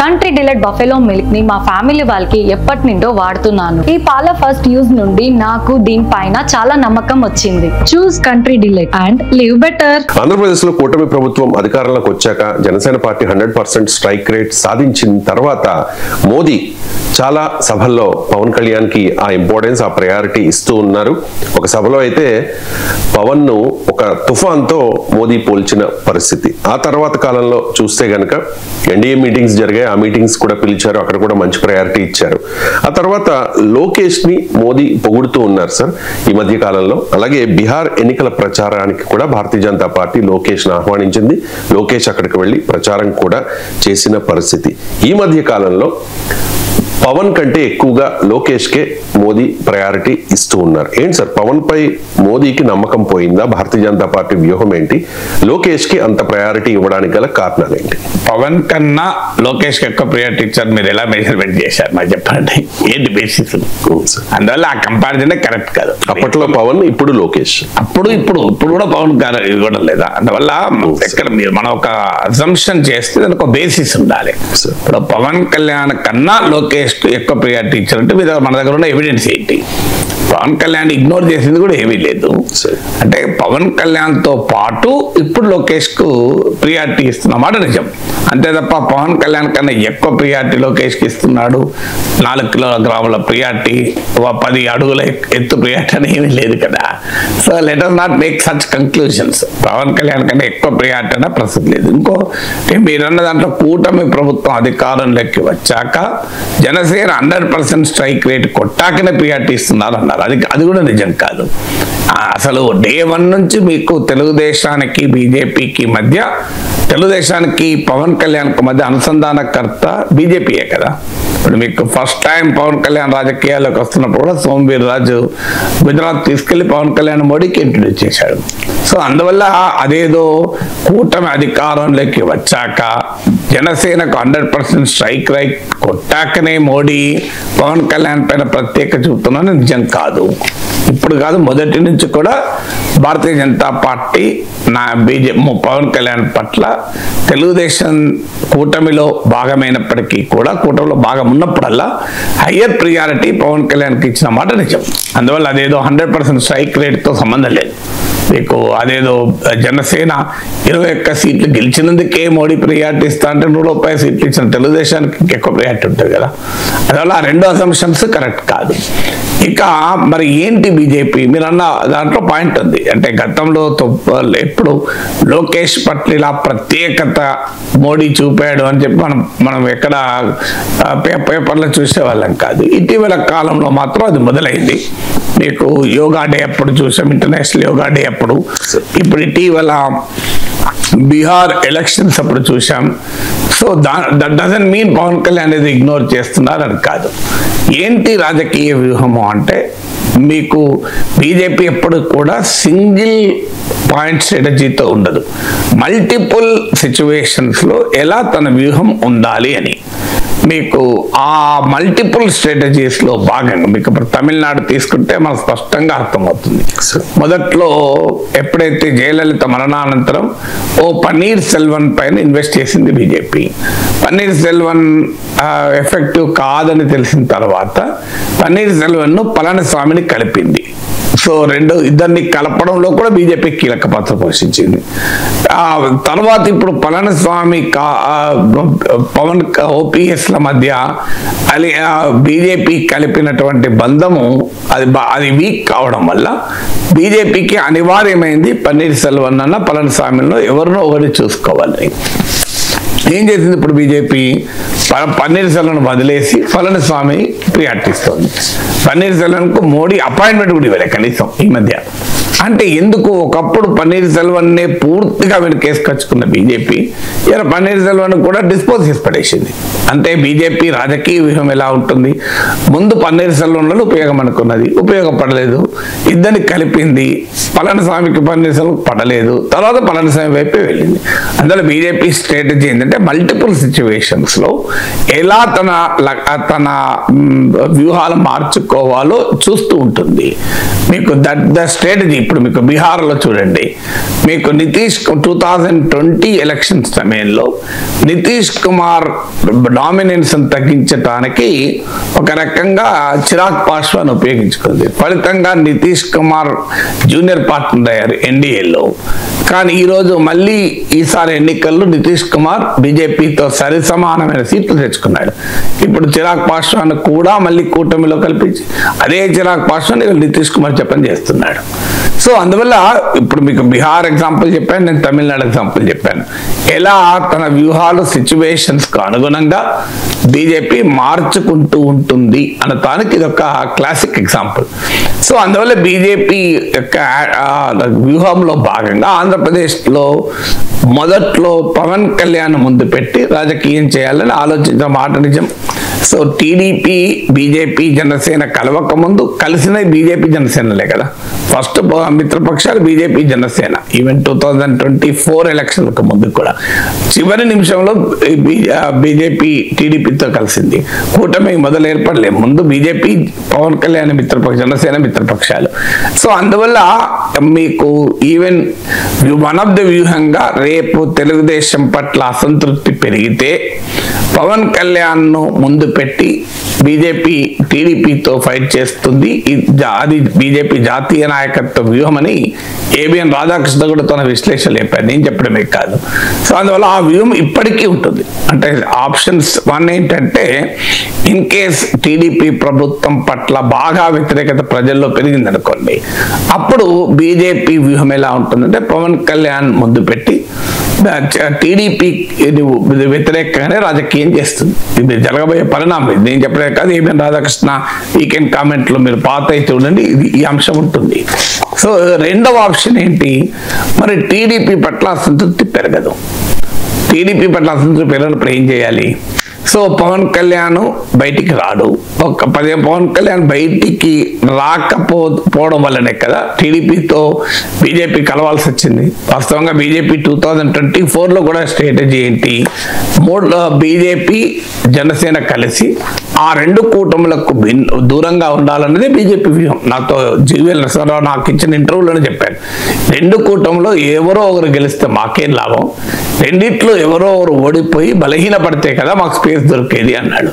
Country delight buffalo milk ని మా family వాళ్ళకి ఎప్పటి నుండో వాడుతున్నాను. ఈ పాల ఫస్ట్ యూజ్ నుండి నాకు దీనిపైన చాలా నమ్మకం వచ్చింది. Choose country delight and live better. Andhra Pradesh లో కూటమి ప్రభుత్వం అధికారంలోకి వచ్చాక జనసేన పార్టీ 100% స్ట్రైక్ రేట్ సాధించిన తర్వాత మోదీ చాలా సభల్లో పవన్ కళ్యాణ్ కి ఆ ఇంపార్టెన్స్, ఆ ప్రయారిటీ ఇస్తూ ఉన్నారు. ఒక సభలో అయితే పవన్ ను ఒక తుఫాన్ తో మోదీ పోల్చిన పరిస్థితి. ఆ తర్వాత కాలంలో చూస్తే గనక ఎన్డీఏ మీటింగ్స్ జరిగాయి, ఆ మీటింగ్స్ కూడా పిలిచారు, అక్కడ కూడా మంచి ప్రయారిటీ ఇచ్చారు. ఆ తర్వాత లోకేష్ ని మోదీ పొగుడుతూ ఉన్నారు సార్ ఈ మధ్య కాలంలో. అలాగే బీహార్ ఎన్నికల ప్రచారానికి కూడా భారతీయ జనతా పార్టీ లోకేష్ ని ఆహ్వానించింది. లోకేష్ అక్కడికి వెళ్లి ప్రచారం కూడా చేసిన పరిస్థితి. ఈ మధ్య కాలంలో పవన్ కంటే ఎక్కువగా లోకేష్ కే మోదీ ప్రయారిటీ ఇస్తూ ఉన్నారు. ఏంటి సార్, పవన్ పై మోదీకి నమ్మకం పోయిందా? భారతీయ జనతా పార్టీ వ్యూహం ఏంటి? లోకేష్ కి అంత ప్రయారిటీ ఇవ్వడానికి గల కారణాలు ఏంటి? పవన్ కన్నా లోకేష్ కి ఎక్కువ ప్రయారిటీ ఇచ్చారు. మీరు ఎలా మెజర్మెంట్ చేశారు మరి చెప్పండి, ఏంటి బేసిస్? అందువల్ల ఆ కంపారిజన్ కరెక్ట్ కాదు. అప్పట్లో పవన్, ఇప్పుడు లోకేష్. ఇప్పుడు కూడా పవన్ గారు ఇవ్వడం లేదా? అందువల్ల ఎక్కడ మీరు మనం ఒక అజంప్షన్ చేస్తే దానికి ఒక బేసిస్ ఉండాలి. ఇప్పుడు పవన్ కళ్యాణ్ కన్నా లోకేష్ ఎక్కువ ప్రియారిటీ ఇచ్చారంటే మన దగ్గర ఉన్న ఎవిడెన్స్ ఏంటి? పవన్ కళ్యాణ్ ఇగ్నోర్ చేసింది కూడా ఏమీ లేదు. అంటే పవన్ కళ్యాణ్ తో పాటు ఇప్పుడు లోకేష్ కు ప్రియారిటీ ఇస్తున్నమాట నిజం. అంతే తప్ప పవన్ కళ్యాణ్ కన్నా ఎక్కువ ప్రియారిటీ లోకేష్ కి ఇస్తున్నాడు, 4 కిలోగ్రాముల ప్రియారిటీ, 10 అడుగుల ఎత్తు ప్రియారిటీ అని ఏమీ లేదు కదా. So let us not make such conclusions. Pawan Kalyan కన్నా ఎక్కువ ప్రియారిటీ అన్న ప్రసక్తి లేదు. ఇంకో మీరన్న దాంట్లో కూటమి ప్రభుత్వం అధికారంలోకి వచ్చాక జనసేన 100% స్ట్రైక్ రేట్ కొట్టాకనే ప్రియారిటీ ఇస్తున్నారు అన్నారు. అది కూడా నిజం కాదు. అసలు డే 1 నుంచి మీకు తెలుగుదేశానికి బీజేపీకి మధ్య, తెలుగుదేశానికి పవన్ కళ్యాణ్ కు మధ్య అనుసంధానకర్త బీజేపీయే కదా. ఇప్పుడు మీకు ఫస్ట్ టైం పవన్ కళ్యాణ్ రాజకీయాల్లోకి వస్తున్నప్పుడు కూడా సోమవీర్ రాజు గుజరాత్ తీసుకెళ్లి పవన్ కళ్యాణ్ మోడీకి ఇంట్రడ్యూస్ చేశాడు. సో అందువల్ల అదేదో కూటమి అధికారంలోకి వచ్చాక జనసేనకు 100% స్ట్రైక్ రైట్ కొట్టాకనే మోడీ పవన్ కళ్యాణ్ పైన ప్రత్యేక చూపుతున్నా నిజం కాదు. ఇప్పుడు కాదు, మొదటి నుంచి కూడా భారతీయ జనతా పార్టీ పవన్ కళ్యాణ్ పట్ల తెలుగుదేశం కూటమిలో భాగమైనప్పటికీ కూడా, కూటమిలో భాగం ఉన్నప్పుడల్లా హయ్యర్ ప్రియారిటీ పవన్ కళ్యాణ్కి ఇచ్చిన మాట నిజం. అందువల్ల అదేదో 100% స్ట్రైక్ రేట్తో సంబంధం లేదు. మీకు అదేదో జనసేన 21 సీట్లు గెలిచినందుకే మోడీ ప్రియారిటీ ఇస్తా అంటే 130 సీట్లు ఇచ్చిన తెలుగుదేశానికి ఎక్కువ ప్రియారిటీ ఉంటుంది కదా. అందువల్ల ఆ 2 అసంప్షన్స్ కరెక్ట్ కాదు. ఇక మరి ఏంటి బీజేపీ? మీరు అన్న దాంట్లో పాయింట్ ఉంది. అంటే గతంలో ఎప్పుడు లోకేష్ పట్ల ఇలా ప్రత్యేకత మోడీ చూపాడు అని చెప్పి మనం ఎక్కడ పేపర్లో చూసేవాళ్ళం కాదు. ఇటీవల కాలంలో మాత్రం అది మొదలైంది. మీకు యోగా డే అప్పుడు చూసాం, ఇంటర్నేషనల్ యోగా డే అప్పుడు, ఇప్పుడు ఇటీవల బీహార్ ఎలక్షన్స్ అప్పుడు చూసాం. So that doesn't mean Pawan Kalyan అనేది ఇగ్నోర్ చేస్తున్నారు అని కాదు. ఏంటి రాజకీయ వ్యూహము అంటే, మీకు బీజేపీ ఎప్పుడు కూడా సింగిల్ పాయింట్ స్ట్రాటజీతో ఉండదు. మల్టిపుల్ సిచ్యువేషన్స్లో ఎలా తన వ్యూహం ఉండాలి అని మీకు ఆ మల్టిపుల్ స్ట్రాటజీస్లో భాగంగా మీకు ఇప్పుడు తమిళనాడు తీసుకుంటే మనకు స్పష్టంగా అర్థమవుతుంది. మొదట్లో ఎప్పుడైతే జయలలిత మరణానంతరం పన్నీర్ సెల్వన్ పైన ఇన్వెస్ట్ చేసింది బీజేపీ. పన్నీర్ సెల్వన్ ఎఫెక్టివ్ కాదని తెలిసిన తర్వాత పన్నీర్ సెల్వన్ను పళనిస్వామిని కలిపింది. సో ఇద్దరిని కలపడంలో కూడా బీజేపీ కీలక పాత్ర పోషించింది. తర్వాత ఇప్పుడు పళనిస్వామి పవన్ ఓపీఎస్ల మధ్య బీజేపీ కలిపినటువంటి బంధము అది వీక్ కావడం వల్ల బీజేపీకి అనివార్యమైంది పన్నీర్ సెల్వన్ అన్న పళనిస్వామిలో ఎవరినో ఒకటి చూసుకోవాలి. ఏం చేసింది ఇప్పుడు బీజేపీ? పన్నీర్ సెల్వన్ వదిలేసి పళనిస్వామి ప్రియారిటీ ఇస్తుంది. పన్నీర్ సెల్వన్కు మోడీ అపాయింట్మెంట్ కూడా ఇవ్వలే కనీసం ఈ మధ్య. అంటే ఎందుకు? ఒకప్పుడు పన్నీర్ సెల్వన్నే పూర్తిగా వెనకేసుకొచ్చుకున్న బీజేపీ ఇలా పన్నీర్ సెల్వన్ కూడా డిస్పోజ్ చేసి పడేసింది. అంటే బీజేపీ రాజకీయ వ్యూహం ఎలా ఉంటుంది? ముందు పన్నీర్ సెల్వన్లను ఉపయోగం అనుకున్నది, ఉపయోగపడలేదు, ఇద్దరిని కలిపింది. పళనిస్వామికి పన్నీర్ సెల్వన్ పడలేదు, తర్వాత పళనిస్వామి వైపే వెళ్ళింది. అందులో బీజేపీ స్ట్రాటజీ ఏంటంటే మల్టిపుల్ సిచ్యువేషన్స్లో ఎలా తన వ్యూహాలు మార్చుకోవాలో చూస్తూ ఉంటుంది. మీకు ద స్ట్రాటజీ ఇప్పుడు మీకు బీహార్లో చూడండి, మీకు నితీష్ 2020 ఎలక్షన్ సమయంలో నితీష్ కుమార్ డామినెన్స్ తగ్గించడానికి ఒక రకంగా చిరాగ్ పాస్వాన్ ఉపయోగించుకుంది. ఫలితంగా నితీష్ కుమార్ జూనియర్ పార్ట్నర్ అయ్యారు ఎన్డీఏలో. కానీ ఈరోజు మళ్ళీ ఈసారి ఎన్నికల్లో నితీష్ కుమార్ బీజేపీతో సరి సమానమైన సీట్లు తెచ్చుకున్నాడు. ఇప్పుడు చిరాగ్ పాస్వాన్ కూడా మళ్ళీ కూటమిలో కల్పించి అదే చిరాగ్ పాస్వాన్ నితీష్ కుమార్ చెప్పని చేస్తున్నాడు. సో అందువల్ల ఇప్పుడు మీకు బీహార్ ఎగ్జాంపుల్ చెప్పాను, నేను తమిళనాడు ఎగ్జాంపుల్ చెప్పాను. ఎలా తన వ్యూహాలు సిచ్యువేషన్స్కు అనుగుణంగా బీజేపీ మార్చుకుంటూ ఉంటుంది అన్న దానికి ఇది ఒక క్లాసిక్ ఎగ్జాంపుల్. సో అందువల్ల బీజేపీ యొక్క వ్యూహంలో భాగంగా ఆంధ్రప్రదేశ్లో మొదట్లో పవన్ కళ్యాణ్ ముందు పెట్టి రాజకీయం చేయాలని ఆలోచించిన మాట నిజం. సో టీడీపీ బీజేపీ జనసేన కలవక ముందు కలిసిన బీజేపీ జనసేనలే కదా. ఫస్ట్ మిత్రపక్షాలు బీజేపీ జనసేన. ఈవెన్ 2024 ఎలక్షన్లకు ముందు కూడా చివరి నిమిషంలో బీజేపీ టీడీపీతో కలిసింది. కూటమి మొదలు ఏర్పడలేదు. ముందు బీజేపీ పవన్ కళ్యాణ్ జనసేన మిత్రపక్షాలు. సో అందువల్ల మీకు ఈవెన్ వన్ ఆఫ్ ద వ్యూహంగా రేపు తెలుగుదేశం పట్ల అసంతృప్తి పెరిగితే పవన్ కళ్యాణ్ ను ముందు పెట్టి బీజేపీ టీడీపీతో ఫైట్ చేస్తుంది. అది బీజేపీ జాతీయ నాయకత్వ వ్యూహం అని ఏబిఎన్ రాధాకృష్ణ కూడా తన విశ్లేషణ చెప్పారు, నేను చెప్పడమే కాదు. సో అందువల్ల ఆ వ్యూహం ఇప్పటికీ ఉంటుంది. అంటే ఆప్షన్స్ 1 ఏంటంటే, ఇన్ కేస్ టీడీపీ ప్రభుత్వం పట్ల బాగా వ్యతిరేకత ప్రజల్లో పెరిగిందనుకోండి, అప్పుడు బీజేపీ వ్యూహం ఎలా ఉంటుందంటే పవన్ కళ్యాణ్ ముందు పెట్టి టీడీపీ వ్యతిరేకంగానే రాజకీయం చేస్తుంది. ఇది జరగబోయే పరిణామం. నేను చెప్పలే కాదు, ఏబిఎన్ రాధాకృష్ణ వీకెండ్ కామెంట్లో మీరు పాత అయితే చూడండి, ఈ అంశం ఉంటుంది. సో రెండవ ఆప్షన్ ఏంటి, మరి టీడీపీ పట్ల అసంతృప్తి పెరగదు. టీడీపీ పట్ల అసంతృప్తి పెరిగినప్పుడు ఏం చేయాలి? సో పవన్ కళ్యాణ్ బయటికి రాడు. పవన్ కళ్యాణ్ బయటికి రాకపోవడం వల్లనే కదా టీడీపీతో బీజేపీ కలవాల్సి వచ్చింది. వాస్తవంగా బీజేపీ 2024లో కూడా స్ట్రాటజీ ఏంటి, బీజేపీ జనసేన కలిసి ఆ రెండు కూటములకు దూరంగా ఉండాలన్నది బీజేపీ వ్యూహం. నాతో జీవీఎల్ నరసింహారావు నాకు ఇచ్చిన ఇంటర్వ్యూలోనే చెప్పాను, రెండు కూటములో ఎవరో ఒకరు గెలిస్తే మాకేం లాభం, రెండిట్లో ఎవరో ఒకరు ఓడిపోయి బలహీన పడితే కదా మాకు స్పేస్ దొరికేది అన్నాడు.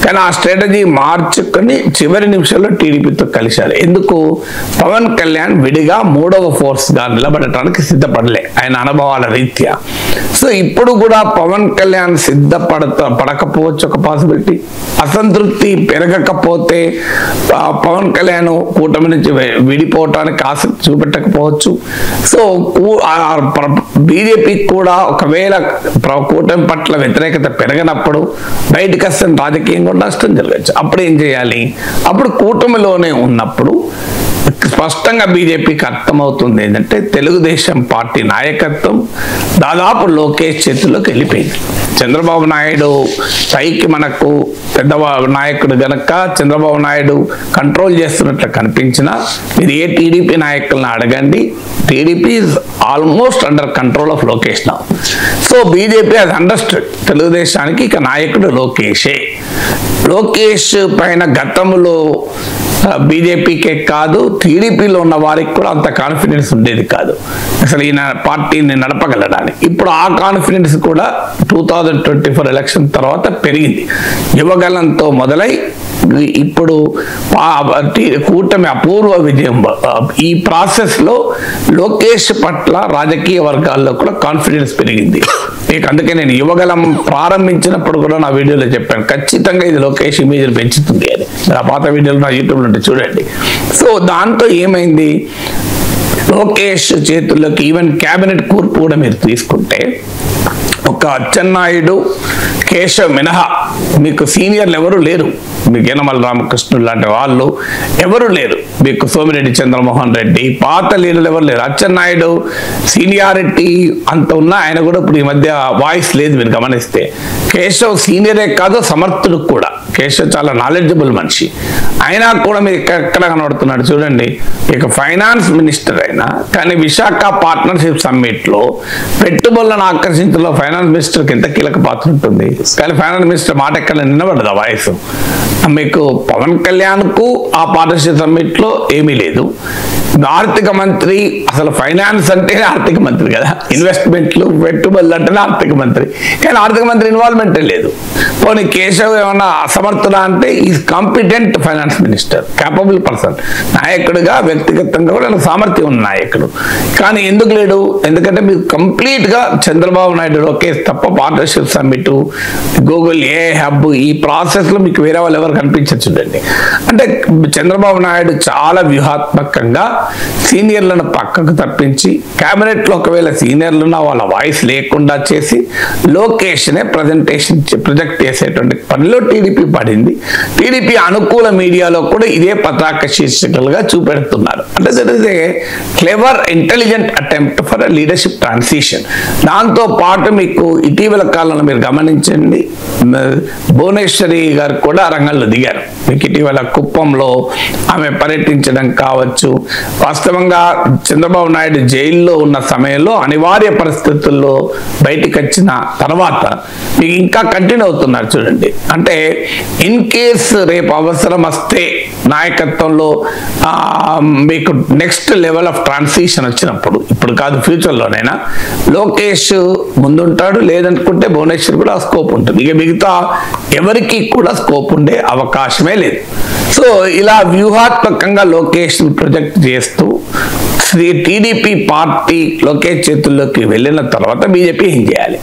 కానీ ఆ స్ట్రాటజీ మార్చుకొని చివరి నిమిషంలో టీడీపీతో కలిశారు. ఎందుకు? పవన్ కళ్యాణ్ విడిగా మూడవ ఫోర్స్ గా నిలబడటానికి సిద్ధపడలే ఆయన అనుభవాల రీత్యా. సో ఇప్పుడు కూడా పవన్ కళ్యాణ్ పడకపోవచ్చు ఒక పాసిబిలిటీ. అసంతృప్తి పెరగకపోతే పవన్ కళ్యాణ్ కూటమి నుంచి విడిపోవటానికి ఆసక్తి చూపెట్టకపోవచ్చు. సో బీజేపీకి కూడా ఒకవేళ కూటమి పట్ల వ్యతిరేకత పెరగనప్పుడు బయటకు వస్తే రాజకీయంగా నష్టం జరగచ్చు. అప్పుడు ఏం చేయాలి? అప్పుడు కూటమిలోనే ఉన్నప్పుడు స్పష్టంగా బీజేపీకి అర్థమవుతుంది ఏంటంటే తెలుగుదేశం పార్టీ నాయకత్వం దాదాపు లోకేష్ చేతుల్లోకి వెళ్ళిపోయింది. చంద్రబాబు నాయుడు పైకి మనకు పెద్ద నాయకుడు గనక చంద్రబాబు నాయుడు కంట్రోల్ చేస్తున్నట్లు కనిపించినా మీరు ఏ టీడీపీ నాయకులను అడగండి, TDP is almost under control of Lokesh now. So BJP అది అండర్స్టూడ్ తెలుగుదేశానికి ఇక నాయకుడు లోకేషే. లోకేష్ పైన గతంలో బీజేపీకే కాదు టీడీపీలో ఉన్న వారికి కూడా అంత కాన్ఫిడెన్స్ ఉండేది కాదు అసలు ఈయన పార్టీని నడపగలడానికి. ఇప్పుడు ఆ కాన్ఫిడెన్స్ కూడా 2024 ఎలక్షన్ తర్వాత పెరిగింది. యువగలంతో మొదలై ఇప్పుడు కూటమి అపూర్వ విజయం. ఈ ప్రాసెస్ లో లోకేష్ పట్ల రాజకీయ వర్గాల్లో కూడా కాన్ఫిడెన్స్ పెరిగింది. మీకు అందుకే నేను యువగలం ప్రారంభించినప్పుడు కూడా నా వీడియోలో చెప్పాను, ఖచ్చితంగా ఇది లోకేష్ ఇమేజ్ పెంచుతుంది అని. ఆ పాత వీడియోలు నా యూట్యూబ్లో ఉంటే చూడండి. సో దాంతో ఏమైంది, లోకేష్ చేతుల్లోకి ఈవెన్ క్యాబినెట్ కూర్పు కూడా మీరు తీసుకుంటే ఒక అచ్చెన్నాయుడు కేశవ్ మినహా మీకు సీనియర్లు ఎవరు లేరు. మీకు యనమల రామకృష్ణుడు లాంటి వాళ్ళు ఎవరు లేరు. మీకు సోమిరెడ్డి చంద్రమోహన్ రెడ్డి, పాత లీడర్లు ఎవరు లేరు. అచ్చెన్నాయుడు సీనియారిటీ అంత ఉన్నా ఆయన కూడా ఇప్పుడు ఈ మధ్య వాయిస్ లేదు. మీరు గమనిస్తే కేశవ్ సీనియరే కాదు, సమర్థుడు కూడా. కేశవ్ చాలా నాలెడ్జబుల్ మనిషి, అయినా కూడా మీరు ఎక్కడ కనబడుతున్నాడు చూడండి. ఇక ఫైనాన్స్ మినిస్టర్ అయినా కానీ విశాఖ పార్ట్నర్షిప్ సమ్మిట్ లో పెట్టుబడులను ఆకర్షించడంలో ఫైనాన్స్ మినిస్టర్కి ఎంత కీలక పాత్ర ఉంటుంది. కానీ ఫైనాన్స్ మినిస్టర్ మాట ఎక్కడ నిలబడదు ఆ వాయిస్. మీకు పవన్ కళ్యాణ్ కు ఆ పార్ట్నర్షిప్ సమ్మిట్ లో ఏమీ లేదు. ఆర్థిక మంత్రి, అసలు ఫైనాన్స్ అంటే ఆర్థిక మంత్రి కదా, ఇన్వెస్ట్మెంట్లు పెట్టుబడులు అంటేనే ఆర్థిక మంత్రి, కానీ ఆర్థిక మంత్రి ఇన్వాల్వ్మెంటే లేదు. పోనీ కేశవ్ ఏమన్నా అసమర్థుడా అంటే is competent finance minister, capable person, నాయకుడిగా వ్యక్తిగతంగా కూడా సామర్థ్యం ఉన్న నాయకుడు. కానీ ఎందుకు లేడు? ఎందుకంటే మీరు కంప్లీట్ గా చంద్రబాబు నాయుడు లోకేష్ తప్ప పార్ట్నర్షిప్ సమ్మిట్, గూగుల్ ఏ హబ్, ఈ ప్రాసెస్ లో మీకు వేరే వాళ్ళు ఎవరు కనిపించచ్చు చూడండి. అంటే చంద్రబాబు నాయుడు చాలా వ్యూహాత్మకంగా సీనియర్లను పక్కకు తప్పించి, కేబినెట్ లో ఒకవేళ సీనియర్లున్నా వాళ్ళ వాయిస్ లేకుండా చేసి లోకేష్నే ప్రొజెక్ట్ చేసేటువంటి పనిలో టీడీపీ పడింది. టీడీపీ అనుకూల మీడియాలో కూడా ఇదే పతాక శీర్షికలుగా చూపెడుతున్నారు. అంటే that is a clever intelligent attempt for leadership transition. దాంతో పాటు మీకు ఇటీవల కాలంలో మీరు గమనించండి, భువనేశ్వరి గారు కూడా రంగంలో దిగారు. మీకు ఇటీవల కుప్పంలో ఆమె పర్యటించడం కావచ్చు. వాస్తవంగా చంద్రబాబు నాయుడు జైల్లో ఉన్న సమయంలో అనివార్య పరిస్థితుల్లో బయటికి వచ్చిన తర్వాత మీకు ఇంకా కంటిన్యూ అవుతున్నారు చూడండి. అంటే ఇన్ కేసు రేపు అవసరం వస్తే నాయకత్వంలో మీకు నెక్స్ట్ లెవెల్ ఆఫ్ ట్రాన్సిషన్ వచ్చినప్పుడు, ఇప్పుడు కాదు ఫ్యూచర్లోనైనా లోకేష్ ముందుంటాడు, లేదనుకుంటే భువనేశ్వర్ కూడా స్కోప్ ఉంటుంది. ఇక మిగతా ఎవరికి కూడా స్కోప్ ఉండే అవకాశమే లేదు. సో ఇలా వ్యూహాత్మకంగా లోకేష్ ప్రొజెక్ట్ చేస్తూ టీడీపీ పార్టీ లోకేష్ చేతుల్లోకి వెళ్ళిన తర్వాత బీజేపీ ఏం చేయాలి?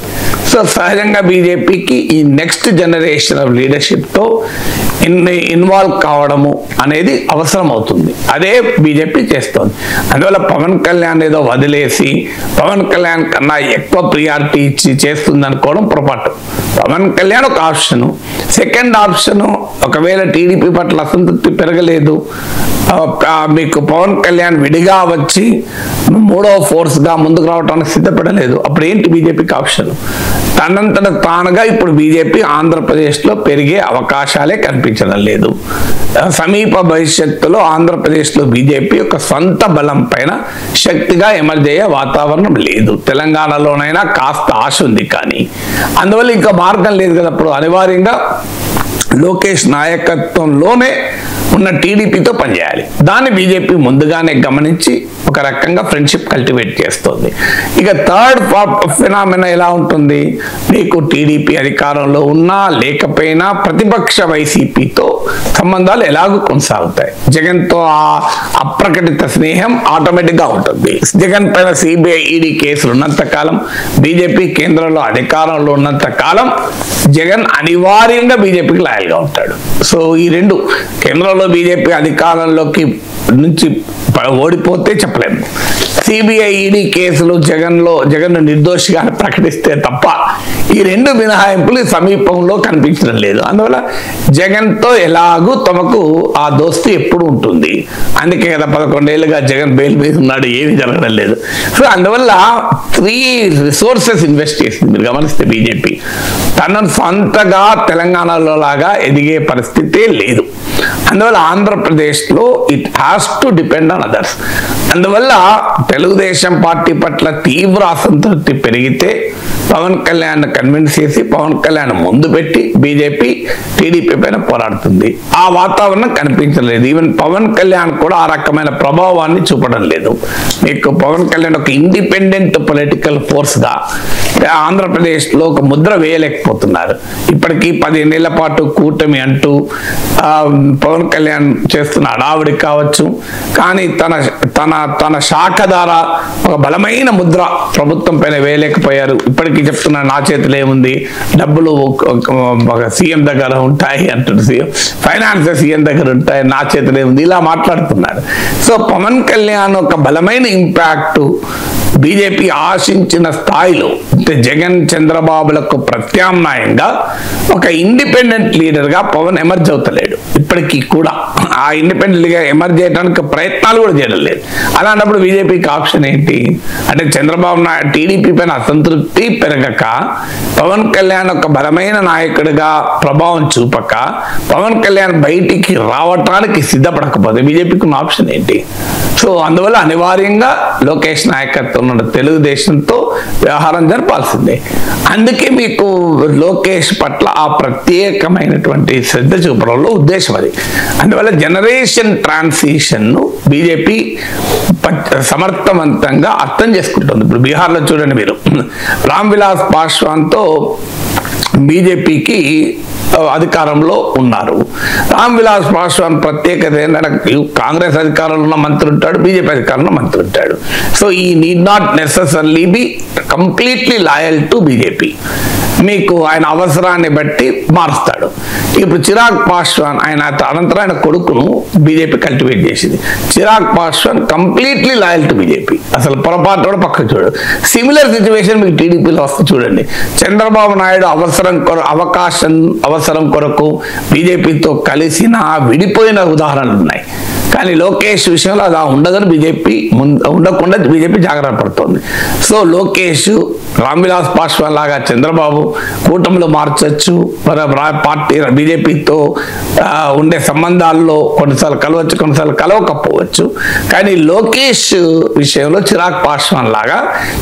సో సహజంగా బీజేపీకి ఈ నెక్స్ట్ జనరేషన్ ఆఫ్ లీడర్షిప్తో ఇన్వాల్వ్ కావడము అనేది అవసరం అవుతుంది. అదే బీజేపీ చేస్తుంది. అందువల్ల పవన్ కళ్యాణ్ ఏదో వదిలేసి పవన్ కళ్యాణ్ కన్నా ఎక్కువ ప్రియారిటీ ఇచ్చి చేస్తుంది అనుకోవడం పొరపాటు. పవన్ కళ్యాణ్ ఒక ఆప్షను. సెకండ్ ఆప్షను, ఒకవేళ టీడీపీ పట్ల అసంతృప్తి పెరగలేదు, మీకు పవన్ కళ్యాణ్ విడిగా వచ్చి మూడవ ఫోర్స్గా ముందుకు రావడానికి సిద్ధపడలేదు, అప్పుడు ఏంటి బీజేపీకి ఆప్షన్? తనంతట తానుగా ఇప్పుడు బీజేపీ ఆంధ్రప్రదేశ్లో పెరిగే అవకాశాలే కనిపించడం లేదు. సమీప భవిష్యత్తులో ఆంధ్రప్రదేశ్లో బీజేపీ ఒక సొంత బలం పైన శక్తిగా ఎమర్జ్ అయ్యే వాతావరణం లేదు. తెలంగాణలోనైనా కాస్త ఆశ ఉంది, కానీ అందువల్ల ఇంకా మార్గం లేదు కదా. అప్పుడు అనివార్యంగా లోకేష్ నాయకత్వంలోనే ఉన్న టీడీపీతో పనిచేయాలి. దాన్ని బీజేపీ ముందుగానే గమనించి ఒక రకంగా ఫ్రెండ్షిప్ కల్టివేట్ చేస్తుంది. ఇక థర్డ్ ఫినామినా ఎలా ఉంటుంది? మీకు టీడీపీ అధికారంలో ఉన్నా లేకపోయినా ప్రతిపక్ష వైసీపీతో సంబంధాలు ఎలాగూ కొనసాగుతాయి. జగన్తో ఆ అప్రకటిత స్నేహం ఆటోమేటిక్గా ఉంటుంది. జగన్ పైన సిబిఐ ఈడీ కేసులు ఉన్నంత కాలం, బీజేపీ కేంద్రంలో అధికారంలో ఉన్నంత కాలం జగన్ అనివార్యంగా బీజేపీకి లాయల్గా ఉంటాడు. సో ఈ రెండు, కేంద్రంలో బీజేపీ అధికారంలోకి నుంచి ఓడిపోతే చెప్పలేము, సిబిఐ ఈడీ కేసులు జగన్ నిర్దోషిగా ప్రకటిస్తే తప్ప ఈ రెండు మినహాయింపులు సమీపంలో కనిపించడం లేదు. అందువల్ల జగన్తో ఎలాగూ తమకు ఆ దోస్తీ ఎప్పుడు ఉంటుంది. అందుకే కదా 11 ఏళ్ళుగా జగన్ బెయిల్ మీద ఉన్నాడు, ఏమీ జరగడం లేదు. సో అందువల్ల 3 రిసోర్సెస్ ఇన్వెస్ట్ చేసింది. మీరు గమనిస్తే బీజేపీ తనను సొంతగా తెలంగాణలో లాగా ఎదిగే పరిస్థితే లేదు. అందువల్ల ఆంధ్రప్రదేశ్లో it has to depend on others. అందువల్ల తెలుగుదేశం పార్టీ పట్ల తీవ్ర అసంతృప్తి పెరిగితే పవన్ కళ్యాణ్ కన్విన్స్ చేసి పవన్ కళ్యాణ్ ముందు పెట్టి బీజేపీ టీడీపీ పైన పోరాడుతుంది. ఆ వాతావరణం కనిపించలేదు. ఈవెన్ పవన్ కళ్యాణ్ కూడా ఆ రకమైన ప్రభావాన్ని చూపడం లేదు. మీకు పవన్ కళ్యాణ్ ఒక ఇండిపెండెంట్ పొలిటికల్ ఫోర్స్గా ఆంధ్రప్రదేశ్లో ఒక ముద్ర వేయలేకపోతున్నారు. ఇప్పటికీ 15 ఏళ్ల పాటు కూటమి అంటూ పవన్ కళ్యాణ్ చేస్తున్న హడావుడి కావచ్చు, కానీ తన శాఖ ద్వారా ఒక బలమైన ముద్ర ప్రభుత్వం పైన వేయలేకపోయారు. ఇప్పటికీ చెప్తున్నా, నా చేతిలో ఏముంది, డబ్బులు సీఎం దగ్గర ఉంటాయి అంటాడు, ఫైనాన్స్ సీఎం దగ్గర ఉంటాయి, నా చేతిలో ఏముంది, ఇలా మాట్లాడుతున్నారు. సో పవన్ కళ్యాణ్ ఒక బలమైన ఇంపాక్ట్ బీజేపీ ఆశించిన స్థాయిలో, అంటే జగన్ చంద్రబాబులకు ప్రత్యామ్నాయం ప్రత్యామ్నాయంగా ఒక ఇండిపెండెంట్ లీడర్గా పవన్ ఎమర్జ్ అవుతలేడు ఇప్పటికీ కూడా. ఆ ఇండిపెండెంట్గా ఎమర్జ్ చేయడానికి ప్రయత్నాలు కూడా చేయడం లేదు. అలాంటప్పుడు బీజేపీకి ఆప్షన్ ఏంటి అంటే చంద్రబాబు నాయుడు టీడీపీ పైన అసంతృప్తి పెరగక, పవన్ కళ్యాణ్ ఒక బలమైన నాయకుడిగా ప్రభావం చూపక, పవన్ కళ్యాణ్ బయటికి రావటానికి సిద్ధపడకపోతే బీజేపీకి ఉన్న ఆప్షన్ ఏంటి? సో అందువల్ల అనివార్యంగా లోకేష్ నాయకత్వం ఉన్న తెలుగుదేశంతో వ్యవహారం జరపాల్సిందే. అందుకే మీకు లోకేష్ పట్ల ఆ ప్రత్యేకమైనటువంటి శ్రద్ధ చూపడంలో ఉద్దేశం అది. అందువల్ల జనరేషన్ ట్రాన్సిషన్ను బీజేపీ సమర్థవంతంగా అర్థం చేసుకుంటుంది. ఇప్పుడు బీహార్లో చూడండి మీరు, రామ్ విలాస్ పాస్వాన్తో బీజేపీకి అధికారంలో ఉన్నారు. రామ్ విలాస్ పాస్వాన్ ప్రత్యేకత ఏంటంటే కాంగ్రెస్ అధికారంలో ఉన్న మంత్రి ఉంటాడు, బీజేపీ అధికారంలో మంత్రి ఉంటాడు. సో ఈ need not necessarily be completely loyal to BJP. మీకు ఆయన అవసరాన్ని బట్టి మారుస్తాడు. ఇప్పుడు చిరాగ్ పాస్వాన్ ఆయన అనంతరం ఆయన కొడుకును బీజేపీ కల్టివేట్ చేసింది. Chirag Paswan completely loyal to BJP, అసలు పొరపాటు కూడా పక్కకు చూడడు. సిమిలర్ సిచ్యువేషన్ మీకు టీడీపీలో వస్తే చూడండి. చంద్రబాబు నాయుడు అవసరం కొరకు బీజేపీతో కలిసిన విడిపోయిన ఉదాహరణలు ఉన్నాయి. కానీ లోకేష్ విషయంలో అలా ఉండదని ఉండకుండా బీజేపీ జాగ్రత్త పడుతుంది. సో లోకేష్ రామ్ విలాస్ పాస్వాన్ లాగా చంద్రబాబు కూటమిలో మార్చచ్చు, పార్టీ బీజేపీతో ఉండే సంబంధాల్లో కొన్నిసార్లు కలవచ్చు, కొన్నిసార్లు కలవకపోవచ్చు. కానీ లోకేష్ విషయంలో చిరాగ్ పాస్వాన్ లాగా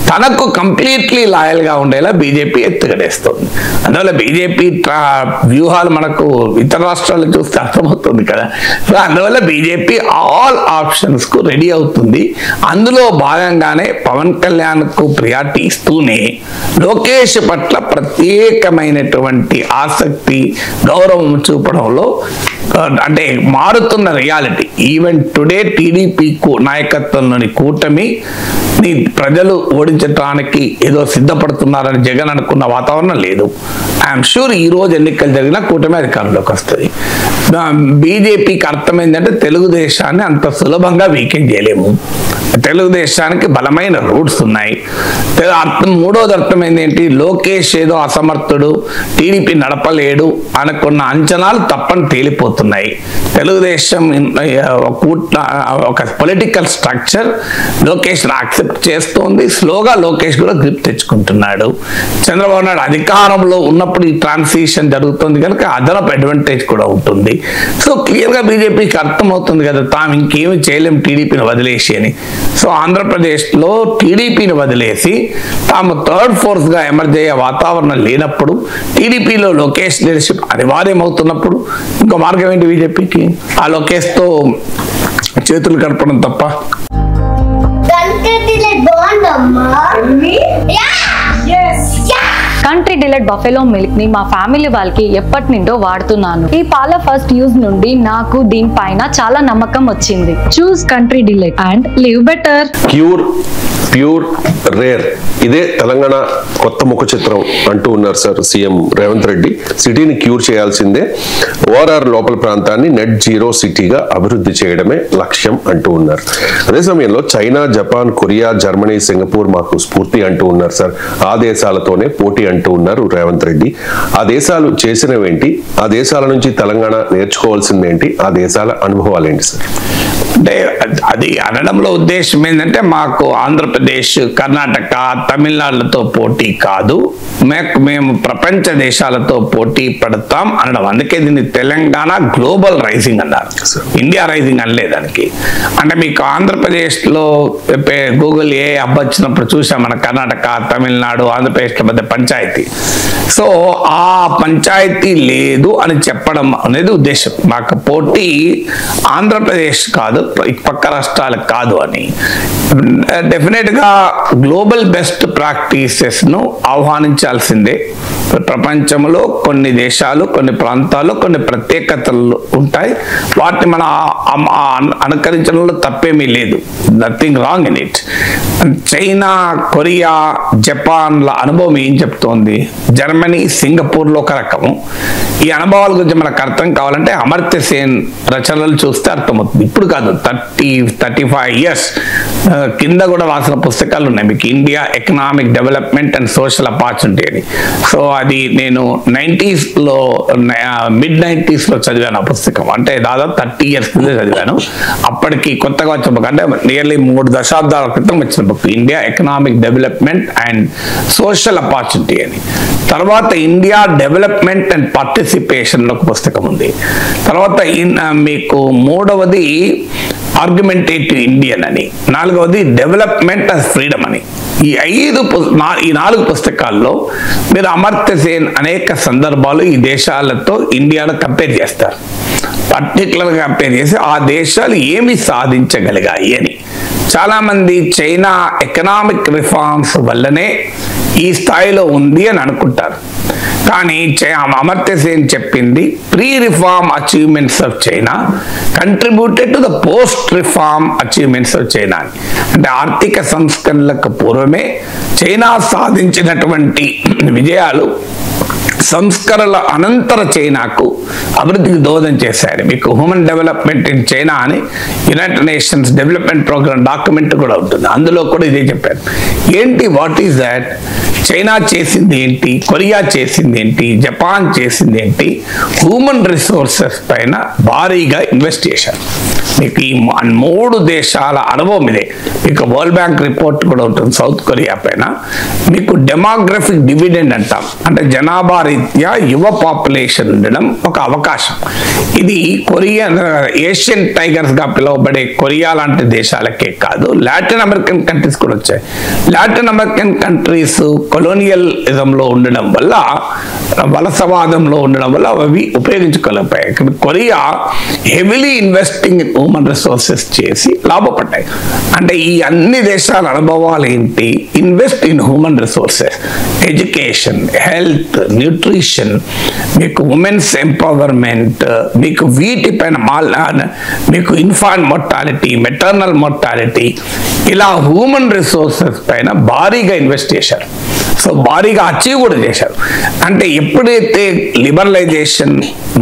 తనకు కంప్లీట్లీ లాయల్గా ఉండేలా బీజేపీ ఎత్తుగడేస్తుంది. అందువల్ల బీజేపీ వ్యూహాలు మనకు ఇతర రాష్ట్రాల్లో చూస్తే అర్థమవుతుంది కదా. సో అందువల్ల బీజేపీ ఆల్ ఆప్షన్స్ కు రెడీ అవుతుంది. అందులో భాగంగానే పవన్ కళ్యాణ్ కు ప్రియారిటీ ఇస్తూనే లోకేష్ పట్ల ప్రత్యేకమైనటువంటి ఆసక్తి, గౌరవం చూపడంలో అంటే మారుతున్న రియాలిటీ. ఈవెన్ టుడే టీడీపీ నాయకత్వంలోని కూటమి ప్రజలు ఓడించడానికి ఏదో సిద్ధపడుతున్నారని జగన్ అనుకున్న వాతావరణం లేదు. ఐఎమ్ షూర్ ఈ రోజు ఎన్నికలు జరిగినా కూటమి అధికారంలోకి వస్తుంది. బీజేపీకి అర్థమైందంటే తెలుగుదేశాన్ని అంత సులభంగా వీకెండ్ చేయలేము. తెలుగుదేశానికి బలమైన రూట్స్ ఉన్నాయి. మూడోది అర్థమైంది ఏంటి, లోకేష్ ఏదో అసమర్థుడు, టీడీపీ నడపలేడు అనుకున్న అంచనాలు తప్పని తేలిపోతున్నాయి. తెలుగుదేశం ఒక పొలిటికల్ స్ట్రక్చర్ లోకేష్ యాక్సెప్ట్ చేస్తోంది. స్లోగా లోకేష్ కూడా గ్రిప్ తెచ్చుకుంటున్నాడు. చంద్రబాబు నాయుడు అధికారంలో ఉన్నప్పుడు ఈ ట్రాన్సిషన్ జరుగుతుంది కనుక అదనపు అడ్వాంటేజ్ కూడా ఉంటుంది. సో క్లియర్గా బీజేపీకి అర్థమవుతుంది కదా, తాము ఇంకేమి చేయలేం టీడీపీని వదిలేసి అని. సో ఆంధ్రప్రదేశ్లో టీడీపీని వదిలేసి తాము థర్డ్ ఫోర్స్గా ఎమర్జ్ అయ్యే వాతావరణం లేనప్పుడు, టీడీపీలో లోకేష్ లీడర్షిప్ అనివార్యం అవుతున్నప్పుడు ఇంకో మార్గం ఏంటి బీజేపీకి? ఆ లోకేష్తో చేతులు కడపడం తప్ప. కంట్రీ డిలైట్ బఫెలో మిల్క్ ని మా ఫ్యామిలీ వాళ్ళకి ఎప్పటి నుండో వాడుతున్నాను. ఈ పాల ఫస్ట్ యూజ్ నుండి నాకు దీనిపైన చాలా నమ్మకం వచ్చింది. Choose country delight and live better. Pure rare ఇదే తెలంగాణ కొత్త ముఖ చిత్రం అంటూ ఉన్నారు సార్ సీఎం రేవంత్ రెడ్డి. సిటీని క్యూర్ చేయాల్సిందే, ఓఆర్ఆర్ లోపల ప్రాంతాన్ని నెట్ జీరో సిటీగా అభివృద్ధి చేయడమే లక్ష్యం అంటూ ఉన్నారు. అదే సమయంలో China, Japan, Korea, Germany, Singapore మాకు స్ఫూర్తి అంటూ ఉన్నారు సార్. ఆ దేశాలతోనే పోటీ అంటూ ఉన్నారు రేవంత్ రెడ్డి. ఆ దేశాలు చేసినవేంటి, ఆ దేశాల నుంచి తెలంగాణ నేర్చుకోవాల్సిందేంటి, ఆ దేశాల అనుభవాలు ఏంటి సార్? అంటే అది అనడంలో ఉద్దేశం ఏంటంటే మాకు ఆంధ్రప్రదేశ్, కర్ణాటక, తమిళనాడులతో పోటీ కాదు, మేము ప్రపంచ దేశాలతో పోటీ పడతాం అనడం. అందుకే దీన్ని తెలంగాణ గ్లోబల్ రైజింగ్ అన్నారు, ఇండియా రైజింగ్ అనలేదు దానికి. అంటే మీకు ఆంధ్రప్రదేశ్లో గూగుల్ ఏ అప్ వచ్చినప్పుడు చూసాం, మన కర్ణాటక, తమిళనాడు, ఆంధ్రప్రదేశ్ల మధ్య పంచాయతీ. సో ఆ పంచాయతీ లేదు అని చెప్పడం అనేది ఉద్దేశం. మాకు పోటీ ఆంధ్రప్రదేశ్ కాదు, పక్క రాష్ట్రాలకు కాదు అని. డెఫినెట్గా గ్లోబల్ బెస్ట్ ప్రాక్టీసెస్ను ఆహ్వానించాల్సిందే. ప్రపంచంలో కొన్ని దేశాలు, కొన్ని ప్రాంతాల్లో కొన్ని ప్రత్యేకతలు ఉంటాయి, వాటిని మనం అనుకరించడంలో తప్పేమీ లేదు, nothing wrong in it. China, Korea, జపాన్ల అనుభవం ఏం చెప్తోంది, జర్మనీ, సింగపూర్లో ఒక రకము. ఈ అనుభవాల గురించి మనకు అర్థం కావాలంటే అమర్త్య సేన్ రచనలు చూస్తే అర్థమవుతుంది. ఇప్పుడు కాదు, కాదు 35 years కింద కూడా రాసిన పుస్తకాలు ఉన్నాయి మీకు, India economic development and social opportunity అని. సో అది నేను 90s mid-90s చదివాను ఆ పుస్తకం. అంటే దాదాపు 30 years కింద చదివాను. అప్పటికి కొత్తగా వచ్చిన బుక్, అంటే నియర్లీ 3 దశాబ్దాల క్రితం వచ్చిన book, India economic development and social opportunity అని. తర్వాత ఇండియా డెవలప్మెంట్ అండ్ పార్టిసిపేషన్ ఒక పుస్తకం ఉంది. తర్వాత మీకు మూడవది ఆర్గ్యుమెంటేటివ్ ఇండియన్ అని, నాలుగవది డెవలప్మెంట్ అండ్ ఫ్రీడమ్ అని. ఈ 4 పుస్తకాల్లో మీరు అమర్త్య సేన్ అనేక సందర్భాలు ఈ దేశాలతో ఇండియాను కంపేర్ చేస్తారు. పర్టికులర్గా కంపేర్ చేసి ఆ దేశాలు ఏమి సాధించగలిగాయి అని. చాలామంది చైనా ఎకనామిక్ రిఫార్మ్స్ వల్లనే ఈ స్థాయిలో ఉంది అని అనుకుంటారు. కానీ అమర్త్య సేన్ చెప్పింది pre reform achievements of China contributed to the post reform achievements of China అని. అంటే ఆర్థిక సంస్కరణలకు పూర్వమే చైనా సాధించినటువంటి విజయాలు సంస్కరణల అనంతర చైనాకు అభివృద్ధికి దోహదం చేశారు. మీకు హ్యూమన్ డెవలప్మెంట్ ఇన్ చైనా అని United Nations development programme document కూడా ఉంటుంది. అందులో కూడా ఇదే చెప్పారు. ఏంటి, వాట్ ఈస్ దాట్? చైనా చేసింది ఏంటి, కొరియా చేసింది ఏంటి, జపాన్ చేసింది ఏంటి? హ్యూమన్ రిసోర్సెస్ పైన భారీగా ఇన్వెస్ట్ చేశారు. మీకు ఈ 3 దేశాల అనుభవం ఇదే. మీకు వరల్డ్ బ్యాంక్ రిపోర్ట్ కూడా ఉంటుంది సౌత్ కొరియా పైన. మీకు డెమోగ్రఫిక్ డివిడెండ్ అంటాం, అంటే జనాభా రీత్యా యువ పాపులేషన్ ఉండడం ఒక అవకాశం. ఇది ఏషియన్ టైగర్స్ గా పిలువబడే కొరియా లాంటి దేశాలకే కాదు, లాటిన్ అమెరికన్ కంట్రీస్ కూడా వచ్చాయి. లాటిన్ అమెరికన్ కంట్రీస్ కొలోనియలిజంలో ఉండడం వల్ల, వలసవాదంలో ఉండడం వల్ల అవి ఉపయోగించుకోలేకపోయాయి. Korea heavily investing in human resources చేసి లాభపడ్డాయి. అంటే ఈ అన్ని దేశాల అనుభవాలు ఏంటి? Invest in human resources, education, health, nutrition, మీకు ఉమెన్స్ ఎంపవర్మెంట్, మీకు వీటిపైన మీకు ఇన్ఫాంట్ మోర్టాలిటీ, మెటర్నల్ మోర్టాలిటీ, ఇలా హ్యూమన్ రిసోర్సెస్ పైన భారీగా ఇన్వెస్ట్ చేశారు. సో భారీగా అచీవ్ కూడా చేశారు. అంటే ఎప్పుడైతే లిబరలైజేషన్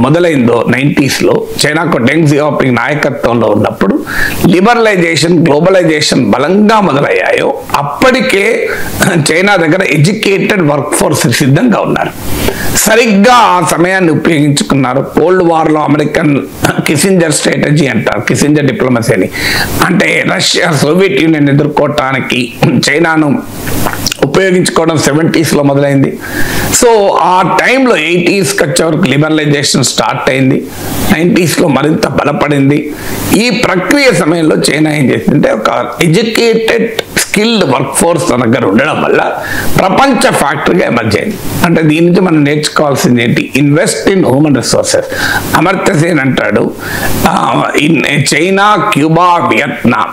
మొదలైందో 90s చైనాకు డెంగ్ జియాపింగ్ నాయకత్వంలో ఉన్నప్పుడు లిబరలైజేషన్, గ్లోబలైజేషన్ బలంగా మొదలయ్యాయో అప్పటికే చైనా దగ్గర ఎడ్యుకేటెడ్ వర్క్ ఫోర్స్ సిద్ధంగా ఉన్నారు. సరిగ్గా ఆ సమయాన్ని ఉపయోగించుకున్నారు. కోల్డ్ వార్లో అమెరికన్ కిసింజర్ స్ట్రాటజీ అంటారు, కిసింజర్ డిప్లొమసీ అని. అంటే రష్యా, సోవియట్ యూనియన్ ఎదుర్కోవటానికి చైనాను ఉపయోగించుకోవడం 70s మొదలైంది. సో ఆ టైంలో 80sకి వచ్చే వరకు లిబరలైజేషన్ స్టార్ట్ అయింది. 90s మరింత బలపడింది. ఈ ప్రక్రియ సమయంలో చైనా ఏం చేసిందంటే ఒక ఎడ్యుకేటెడ్ స్కిల్డ్ వర్క్ ఫోర్స్ తన దగ్గర ఉండడం వల్ల ప్రపంచ ఫ్యాక్టరీగా ఎమర్జ్ అయింది. అంటే దీని నుంచి మనం నేర్చుకోవాల్సింది ఏంటి? Invest in human resources. Amartya Sen అంటాడు, in China, Cuba, Vietnam,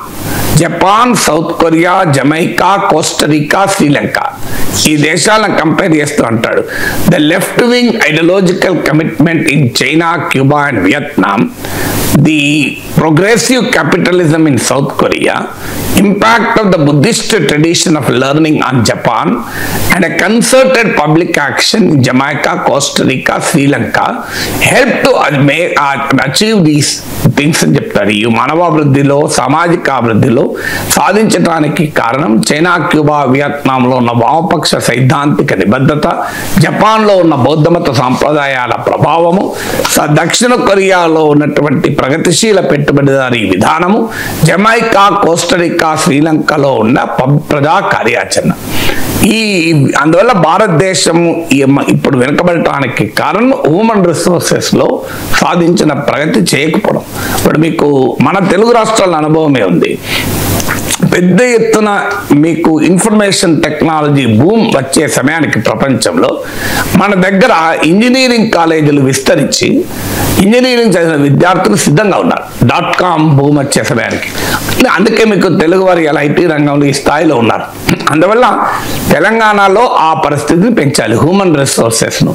Japan, South Korea, Jamaica, Costa Rica, Sri Lanka, ఈ దేశాలను కంపేర్ చేస్తూ అంటాడు, the left wing ideological commitment in China, Cuba and Vietnam, the progressive capitalism in South Korea, impact of the Buddhist tradition of learning on Japan, and a concerted public action in Jamaica, Costa Rica, Sri Lanka helped to achieve these things అని చెప్తారు. ఈ మానవాభివృద్ధిలో, సామాజిక అభివృద్ధిలో సాధించడానికి కారణం China, Cuba, వియత్నాంలో ఉన్న వామపక్ష సైద్ధాంతిక నిబద్ధత, జపాన్లో ఉన్న బౌద్ధమత సాంప్రదాయాల ప్రభావము, దక్షిణ కొరియాలో ఉన్నటువంటి ప్రగతిశీల పెట్టుబడిదారీ విధానము, జమైకా, కోస్టరికా, శ్రీలంకలో ఉన్న ప్రజా కార్యాచరణ. అందువల్ల భారతదేశం ఇప్పుడు వెనుకబడటానికి కారణం హ్యూమన్ రిసోర్సెస్ లో సాధించిన ప్రగతి చేయకపోవడం. ఇప్పుడు మీకు మన తెలుగు రాష్ట్రాల అనుభవమే ఉంది. పెద్ద ఎత్తున మీకు ఇన్ఫర్మేషన్ టెక్నాలజీ బూమ్ వచ్చే సమయానికి ప్రపంచంలో మన దగ్గర ఇంజనీరింగ్ కాలేజీలు విస్తరించి ఇంజనీరింగ్ చదివిన విద్యార్థులు సిద్ధంగా ఉన్నారు. .com బూమ్ వచ్చే సమయానికి. అందుకే మీకు తెలుగు వారి ఐటీ రంగంలో ఈ స్థాయిలో ఉన్నారు. అందువల్ల తెలంగాణలో ఆ పరిస్థితిని పెంచాలి. హ్యూమన్ రిసోర్సెస్ను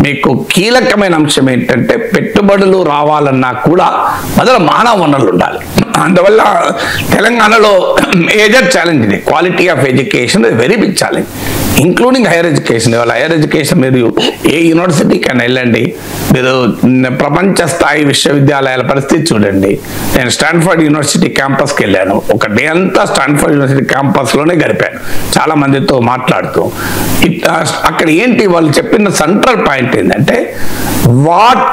మీకు కీలకమైన అంశం ఏంటంటే పెట్టుబడులు రావాలన్నా కూడా మొదలు మానవ వనరులు ఉండాలి. అందువల్ల తెలంగాణలో మేజర్ ఛాలెంజ్ ఇది. Quality of education is very big challenge, including higher education. ఇవాళ హైయర్ ఎడ్యుకేషన్ మీరు ఏ యూనివర్సిటీకి వెళ్ళండి, మీరు ప్రపంచ స్థాయి విశ్వవిద్యాలయాల పరిస్థితి చూడండి. నేను స్టాన్ఫర్డ్ యూనివర్సిటీ క్యాంపస్కి వెళ్ళాను, ఒక డే అంతా స్టాన్ఫర్డ్ యూనివర్సిటీ క్యాంపస్లోనే గడిపాను చాలా మందితో మాట్లాడుతూ. అక్కడ ఏంటి వాళ్ళు చెప్పిన సెంట్రల్ పాయింట్ ఏంటంటే, what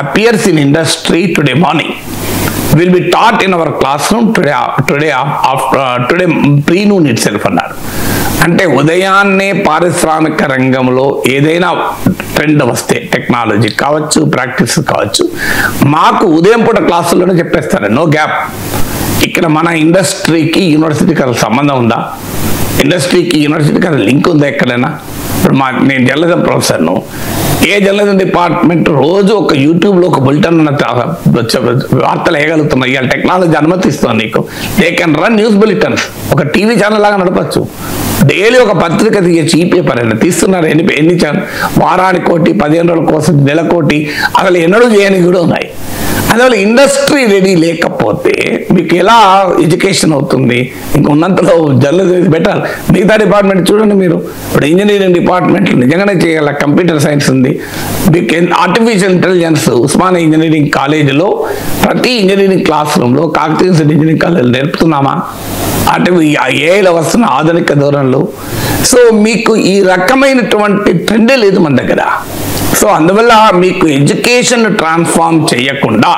appears in industry today morning will be taught in our classroom today pre-noon itself అన్నారు. అంటే ఉదయాన్నే పారిశ్రామిక రంగంలో ఏదైనా ట్రెండ్ వస్తే, టెక్నాలజీ కావచ్చు, ప్రాక్టీస్ కావచ్చు, మాకు ఉదయం పూట క్లాసుల్లోనే చెప్పేస్తారు, నో గ్యాప్. ఇక్కడ మన ఇండస్ట్రీకి యూనివర్సిటీకి అసలు సంబంధం ఉందా? ఇండస్ట్రీకి యూనివర్సిటీకి అసలు లింక్ ఉందా ఎక్కడైనా? ఇప్పుడు నేను జర్నలిజం ప్రొఫెసర్ను, ఏ జర్నలిజం డిపార్ట్మెంట్ రోజు ఒక యూట్యూబ్లో ఒక బులెటిన్ వార్తలు వేయగలుగుతున్నాయి? ఇవాళ టెక్నాలజీ అనుమతిస్తుంది నీకు. They can run news bulletins, ఒక టీవీ ఛానల్ లాగా నడపచ్చు. డైలీ ఒక పత్రిక తీయచ్చు, ఈ పేపర్ అయినా తీస్తున్నారు. ఎన్ని ఛానల్, వారానికి కోటి, 15 రోజుల కోసం నెలకోటి, అసలు ఎన్నడూ చేయని కూడా ఉన్నాయి. అందువల్ల ఇండస్ట్రీ రెడీ లేకపోతే మీకు ఎలా ఎడ్యుకేషన్ అవుతుంది? ఇంకా ఉన్నంతలో జర్నలిజం బెటర్. మిగతా డిపార్ట్మెంట్ చూడండి మీరు, ఇప్పుడు ఇంజనీరింగ్ డిపార్ట్మెంట్ నిజంగానే చేయాల, కంప్యూటర్ సైన్స్ ఉంది, మీకు ఆర్టిఫిషియల్ ఇంటెలిజెన్స్ ఉస్మానియా ఇంజనీరింగ్ కాలేజీలో ప్రతి ఇంజనీరింగ్ క్లాస్ రూమ్లో, కాకతీయ ఇంజనీరింగ్ కాలేజీలో నేర్పుతున్నామా? అంటే ఏఐలో వస్తున్న ఆధునిక ధోరణులు. సో మీకు ఈ రకమైనటువంటి ట్రెండే లేదు మన దగ్గర. సో అందువల్ల మీకు ఎడ్యుకేషన్ ట్రాన్స్ఫార్మ్ చేయకుండా,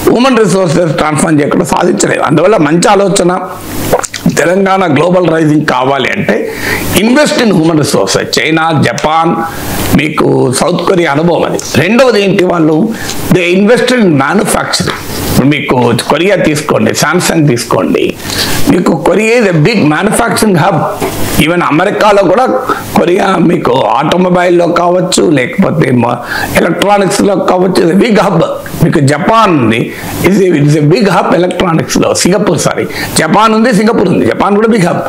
హ్యూమన్ రిసోర్సెస్ ట్రాన్స్ఫార్మ్ చేయకుండా సాధించలేదు. అందువల్ల మంచి ఆలోచన, తెలంగాణ గ్లోబల్ రైజింగ్ కావాలి అంటే invest in human resources. China, Japan, మీకు సౌత్ కొరియా అనుభవం అది. రెండవది ఏంటి, వాళ్ళు దే ఇన్వెస్టెడ్ ఇన్ మ్యానుఫ్యాక్చరింగ్. మీకు కొరియా తీసుకోండి, శాంసంగ్ తీసుకోండి, మీకు Korea is a big manufacturing hub. Even అమెరికాలో కూడా కొరియా మీకు ఆటోమొబైల్లో కావచ్చు, లేకపోతే ఎలక్ట్రానిక్స్లో కావచ్చు, ఇస్ ఎ బిగ్ హబ్. మీకు జపాన్ ఉంది, ఇట్స్ ఎ బిగ్ హబ్ ఎలక్ట్రానిక్స్లో. సింగపూర్, జపాన్ ఉంది, సింగపూర్ ఉంది, జపాన్ కూడా బిగ్ హబ్.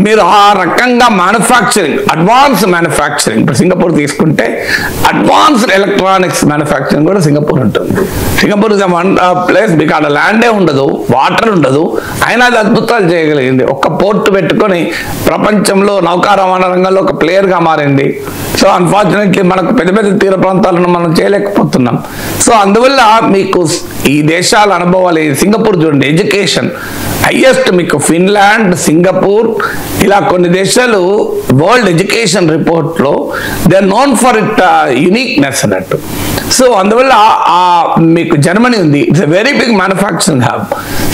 మీరు ఆ రకంగా మ్యానుఫ్యాక్చరింగ్, అడ్వాన్స్ మ్యానుఫ్యాక్చరింగ్, ఇప్పుడు సింగపూర్ తీసుకుంటే అడ్వాన్స్డ్ ఎలక్ట్రానిక్స్ మ్యానుఫ్యాక్చరింగ్ కూడా సింగపూర్ ఉంటుంది. సింగపూర్ ఇస్ వన్ ప్లేస్, మీకు అక్కడ ల్యాండే ఉండదు, వాటర్ ఉండదు, అయినా అది అద్భుతాలు చేయగలిగింది. ఒక్క పోర్ట్ పెట్టుకొని ప్రపంచంలో నౌకా రవాణా రంగంలో ఒక ప్లేయర్గా మారింది. సో అన్ఫార్చునేట్లీ మనకు పెద్ద పెద్ద తీర ప్రాంతాలను మనం చేయలేకపోతున్నాం. సో అందువల్ల మీకు ఈ దేశాల అనుభవాలు, సింగపూర్ చూడండి, ఎడ్యుకేషన్ హైయెస్ట్, మీకు ఫిన్లాండ్, సింగపూర్, ఇలా కొన్ని దేశాలు వరల్డ్ ఎడ్యుకేషన్ రిపోర్ట్లో they are known for it uniqueness అన్నట్టు. సో అందువల్ల మీకు జర్మనీ ఉంది, it's a very big manufacturing hub.